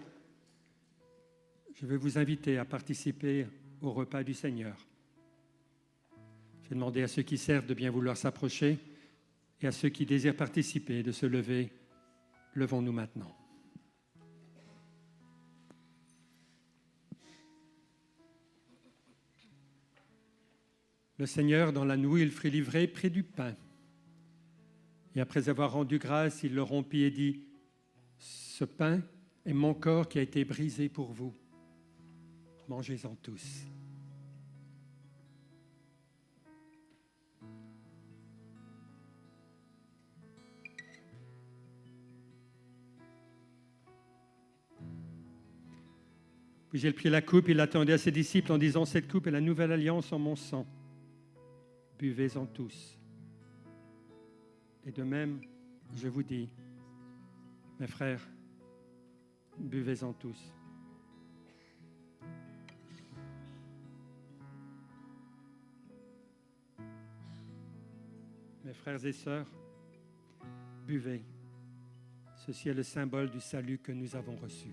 je vais vous inviter à participer au repas du Seigneur. Je vais demander à ceux qui servent de bien vouloir s'approcher et à ceux qui désirent participer de se lever. Levons-nous maintenant. Le Seigneur, dans la nouille, il fut livré près du pain. Et après avoir rendu grâce, il le rompit et dit, « Ce pain est mon corps qui a été brisé pour vous. Mangez-en tous. » Puis il prit la coupe, il l'attendait à ses disciples en disant, « Cette coupe est la nouvelle alliance en mon sang. Buvez-en tous. » Et de même, je vous dis, mes frères, buvez-en tous. Mes frères et sœurs, buvez. Ceci est le symbole du salut que nous avons reçu.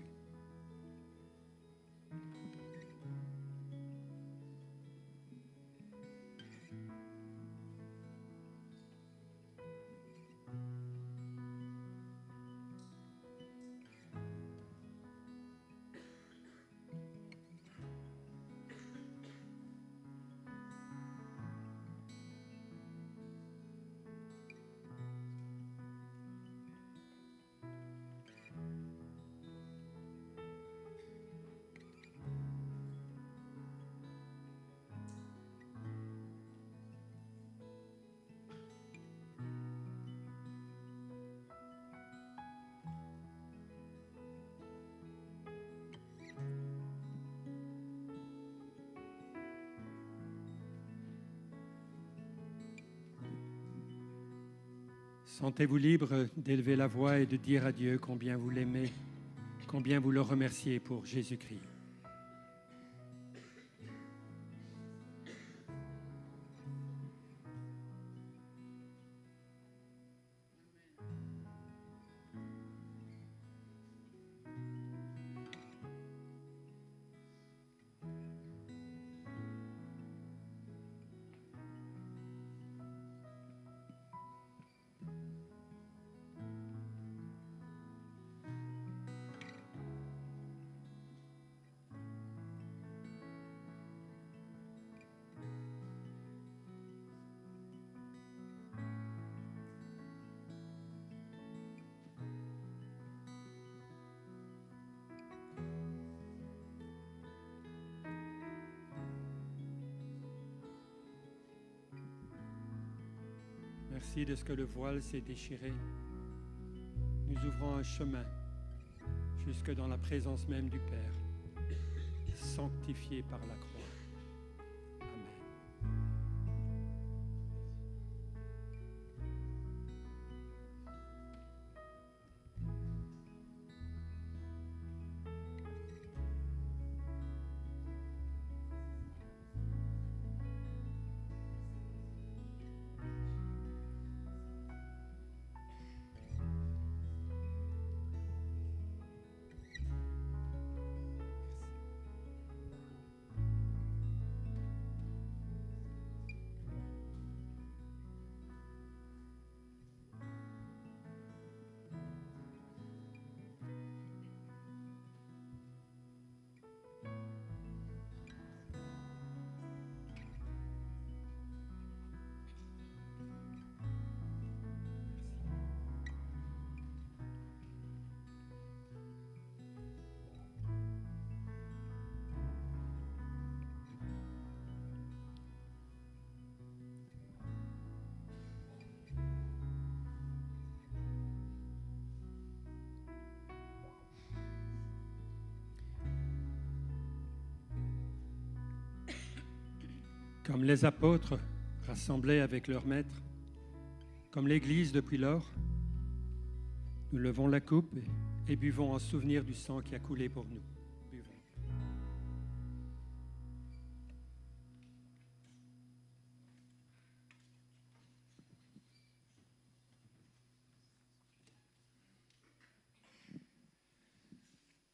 Sentez-vous libre d'élever la voix et de dire à Dieu combien vous l'aimez, combien vous le remerciez pour Jésus-Christ. Merci de ce que le voile s'est déchiré. nous ouvrant un chemin jusque dans la présence même du Père, sanctifié par la croix. Amen. Comme les apôtres rassemblés avec leur maître, comme l'Église depuis lors, nous levons la coupe et buvons en souvenir du sang qui a coulé pour nous. Buvons.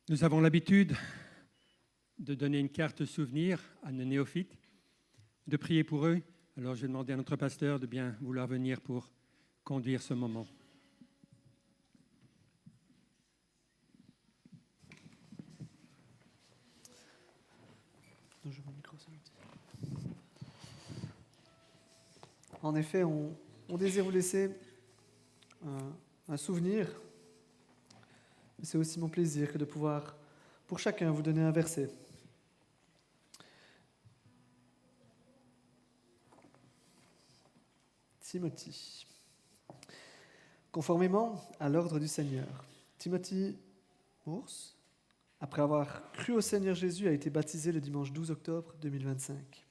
Nous avons l'habitude de donner une carte souvenir à nos néophytes, de prier pour eux. Alors je vais demander à notre pasteur de bien vouloir venir pour conduire ce moment. En effet, on désire vous laisser un souvenir. Mais c'est aussi mon plaisir que de pouvoir, pour chacun, vous donner un verset. Timothée. Conformément à l'ordre du Seigneur, Timothée Mours, après avoir cru au Seigneur Jésus, a été baptisé le dimanche 12 octobre 2025.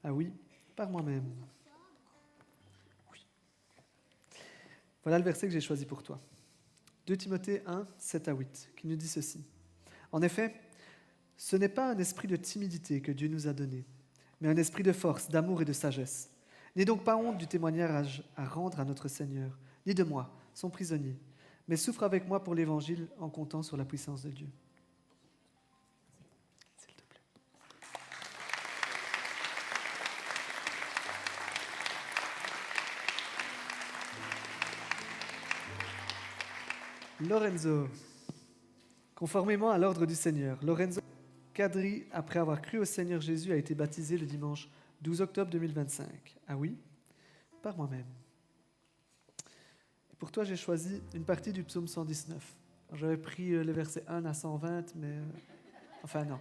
Ah oui, par moi-même. Oui. Voilà le verset que j'ai choisi pour toi. 2 Timothée 1, 7 à 8, qui nous dit ceci. En effet, ce n'est pas un esprit de timidité que Dieu nous a donné, mais un esprit de force, d'amour et de sagesse. N'aie donc pas honte du témoignage à rendre à notre Seigneur, ni de moi, son prisonnier, mais souffre avec moi pour l'Évangile en comptant sur la puissance de Dieu. S'il te plaît. Lorenzo, conformément à l'ordre du Seigneur, Lorenzo Cadri, après avoir cru au Seigneur Jésus, a été baptisé le dimanche 12 octobre 2025. Ah oui, par moi-même. Et pour toi, j'ai choisi une partie du psaume 119. Alors, j'avais pris les versets 1 à 120, mais... Enfin, non.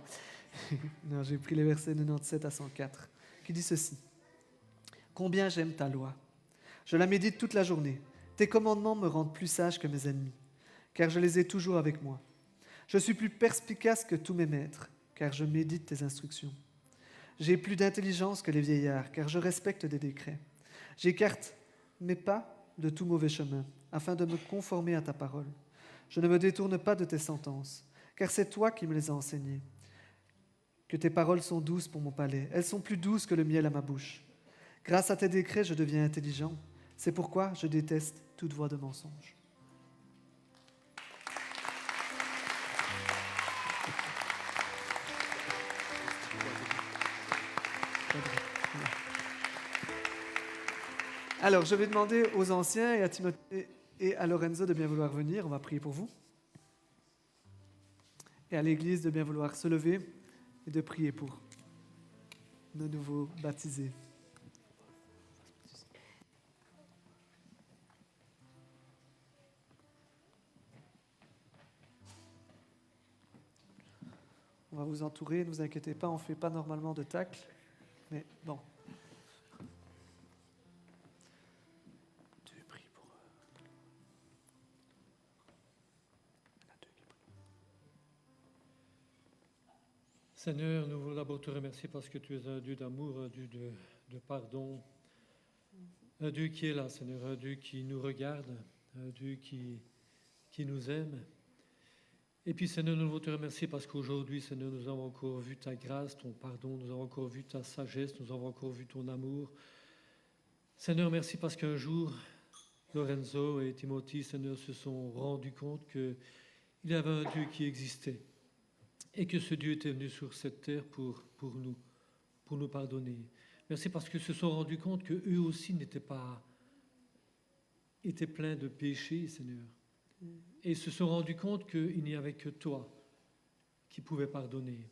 Non, j'ai pris les versets 97 à 104, qui dit ceci. « Combien j'aime ta loi. Je la médite toute la journée. Tes commandements me rendent plus sage que mes ennemis, car je les ai toujours avec moi. Je suis plus perspicace que tous mes maîtres, car je médite tes instructions. J'ai plus d'intelligence que les vieillards, car je respecte des décrets. J'écarte mes pas de tout mauvais chemin, afin de me conformer à ta parole. Je ne me détourne pas de tes sentences, car c'est toi qui me les as enseignées. Que tes paroles sont douces pour mon palais, elles sont plus douces que le miel à ma bouche. Grâce à tes décrets, je deviens intelligent. C'est pourquoi je déteste toute voix de mensonge. » Alors, je vais demander aux anciens et à Timothée et à Lorenzo de bien vouloir venir. On va prier pour vous. Et à l'Église de bien vouloir se lever et de prier pour nos nouveaux baptisés. On va vous entourer, ne vous inquiétez pas, on ne fait pas normalement de tacle, mais bon. Dieu prie pour eux. Seigneur, nous voulons d'abord te remercier parce que tu es un Dieu d'amour, un Dieu de pardon, un Dieu qui est là, Seigneur, un Dieu qui nous regarde, un Dieu qui nous aime. Et puis, Seigneur, nous voulons te remercier parce qu'aujourd'hui, Seigneur, nous avons encore vu ta grâce, ton pardon, nous avons encore vu ta sagesse, nous avons encore vu ton amour. Seigneur, merci parce qu'un jour, Lorenzo et Timothy, Seigneur, se sont rendus compte qu'il y avait un Dieu qui existait et que ce Dieu était venu sur cette terre pour nous pardonner. Merci parce qu'ils se sont rendus compte qu'eux aussi étaient pleins de péchés, Seigneur. Et ils se sont rendus compte qu'il n'y avait que toi qui pouvais pardonner.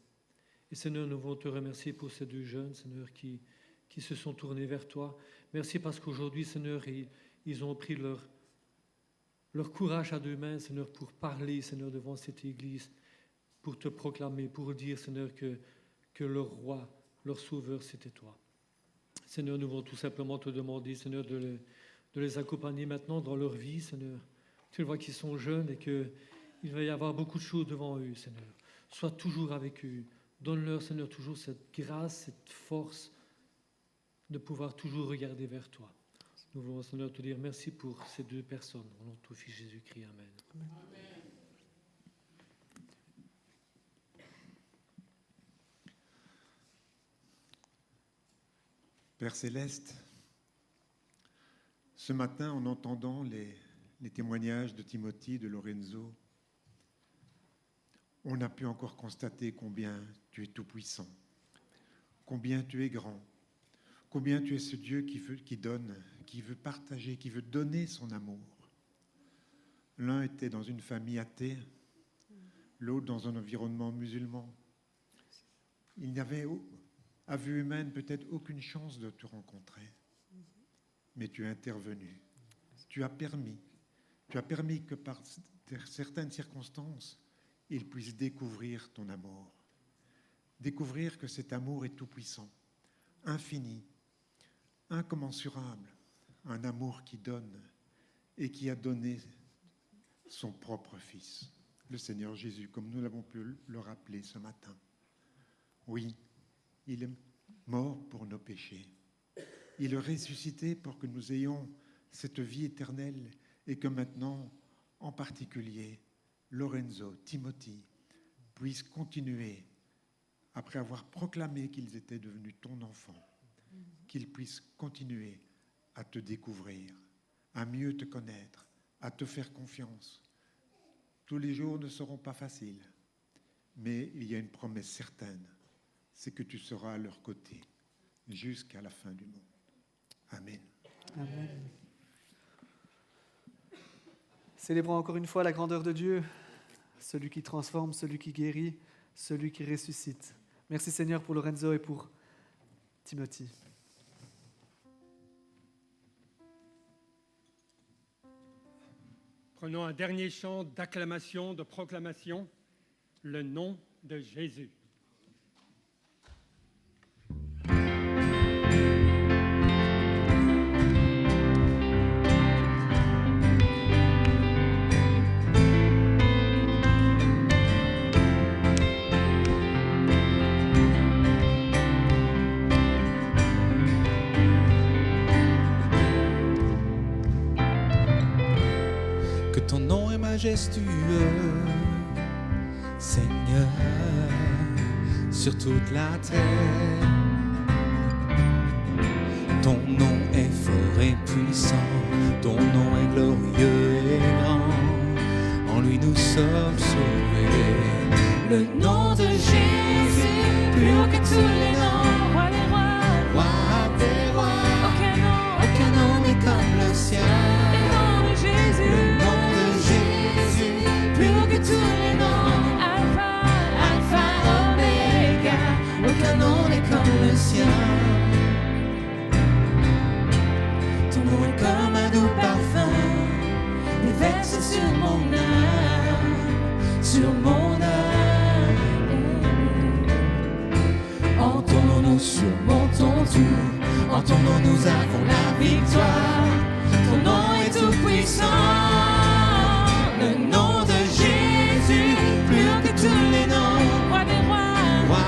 Et Seigneur, nous voulons te remercier pour ces deux jeunes, Seigneur, qui se sont tournés vers toi. Merci parce qu'aujourd'hui, Seigneur, ils ont pris leur courage à deux mains, Seigneur, pour parler, Seigneur, devant cette église, pour te proclamer, pour dire, Seigneur, que leur roi, leur sauveur, c'était toi. Seigneur, nous voulons tout simplement te demander, Seigneur, de les accompagner maintenant dans leur vie, Seigneur. Tu vois qu'ils sont jeunes et qu'il va y avoir beaucoup de choses devant eux, Seigneur. Sois toujours avec eux. Donne-leur, Seigneur, toujours cette grâce, cette force de pouvoir toujours regarder vers toi. Nous voulons, Seigneur, te dire merci pour ces deux personnes. Au nom de ton Fils Jésus-Christ. Amen. Amen. Père Céleste, ce matin, en entendant les témoignages de Timothy, de Lorenzo, on a pu encore constater combien tu es tout-puissant, combien tu es grand, combien tu es ce Dieu qui donne, qui veut partager, qui veut donner son amour. L'un était dans une famille athée, l'autre dans un environnement musulman. Il n'y avait, à vue humaine, peut-être aucune chance de te rencontrer. Mais tu es intervenu. Tu as permis que par certaines circonstances, ils puissent découvrir ton amour. Découvrir que cet amour est tout-puissant, infini, incommensurable, un amour qui donne et qui a donné son propre Fils, le Seigneur Jésus, comme nous l'avons pu le rappeler ce matin. Oui, il est mort pour nos péchés. Il est ressuscité pour que nous ayons cette vie éternelle et que maintenant, en particulier, Lorenzo, Timothy, puissent continuer, après avoir proclamé qu'ils étaient devenus ton enfant, qu'ils puissent continuer à te découvrir, à mieux te connaître, à te faire confiance. Tous les jours ne seront pas faciles, mais il y a une promesse certaine, c'est que tu seras à leur côté jusqu'à la fin du monde. Amen. Amen. Célébrons encore une fois la grandeur de Dieu, celui qui transforme, celui qui guérit, celui qui ressuscite. Merci Seigneur pour Lorenzo et pour Timothy. Prenons un dernier chant d'acclamation, de proclamation, le nom de Jésus. Ton nom est majestueux, Seigneur, sur toute la terre. Ton nom est fort et puissant, ton nom est glorieux et grand. En lui nous sommes sauvés. Le nom de Jésus, plus haut que tous les noms, roi des rois, roi des rois. Aucun nom n'est comme le sien. Tous les noms, Alpha, Oméga, aucun nom n'est comme le sien. Ton nom est comme un doux parfum, il verse sur mon âme, sur mon âme. Entendons-nous, surmontons tout, entendons, nous avons la victoire. Ton nom est tout puissant, le nom de Jésus, plus haut que tous les noms, roi des rois, roi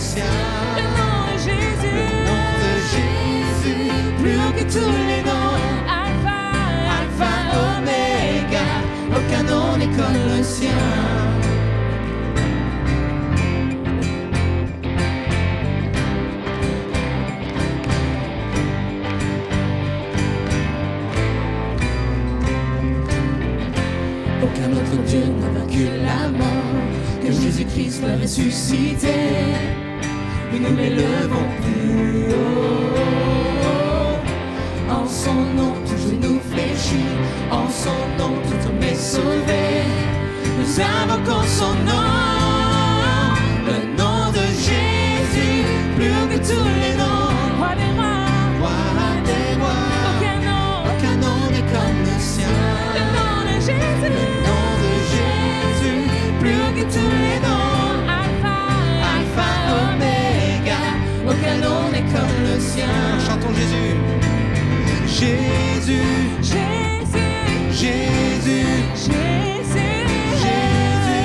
sien. Le nom de Jésus. Le nom de Jésus, plus haut que tous les noms. Alpha, Oméga, aucun nom n'est comme le sien. Aucun autre Dieu n'a vaincu la mort, que Jésus-Christ va ressusciter. Mais nous l'élevons plus haut. En son nom, tout genou fléchit. En son nom, tout homme est sauvé. Nous invoquons son nom. Le nom de Jésus, plus haut que tous les noms. Roi des rois. Roi des rois. Aucun nom n'est comme le sien. Le nom de Jésus. Le nom de Jésus, plus haut que tous les noms. Alpha, Oméga, aucun nom n'est comme le sien. Chantons Jésus. Jésus, Jésus. Jésus, Jésus. Jésus.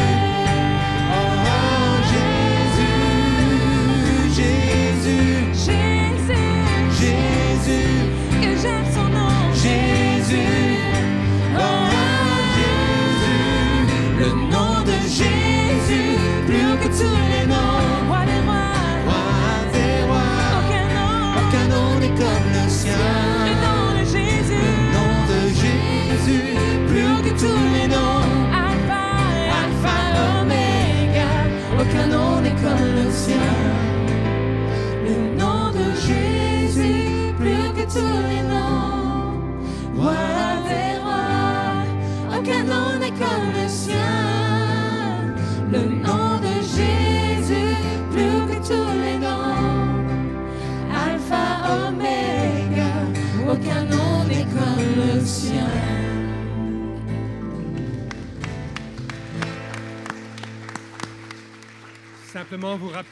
Oh, Jésus, Jésus, Jésus. Jésus, Que j'aime son nom. Jésus. Oh, Jésus, le nom de Jésus, plus haut que tous les noms. Roi des rois. Roi des rois, aucun nom n'est comme le sien. Le nom de Jésus. Le nom de Jésus, plus haut que tous les noms. Alpha, Oméga, aucun nom n'est comme le sien. Le nom de Jésus, plus haut que tous les noms. Roi des rois, aucun nom n'est comme le sien. Le nom de Jésus, plus haut que tous les noms. Alpha, Oméga, aucun nom n'est comme le sien. Simplement vous rappeler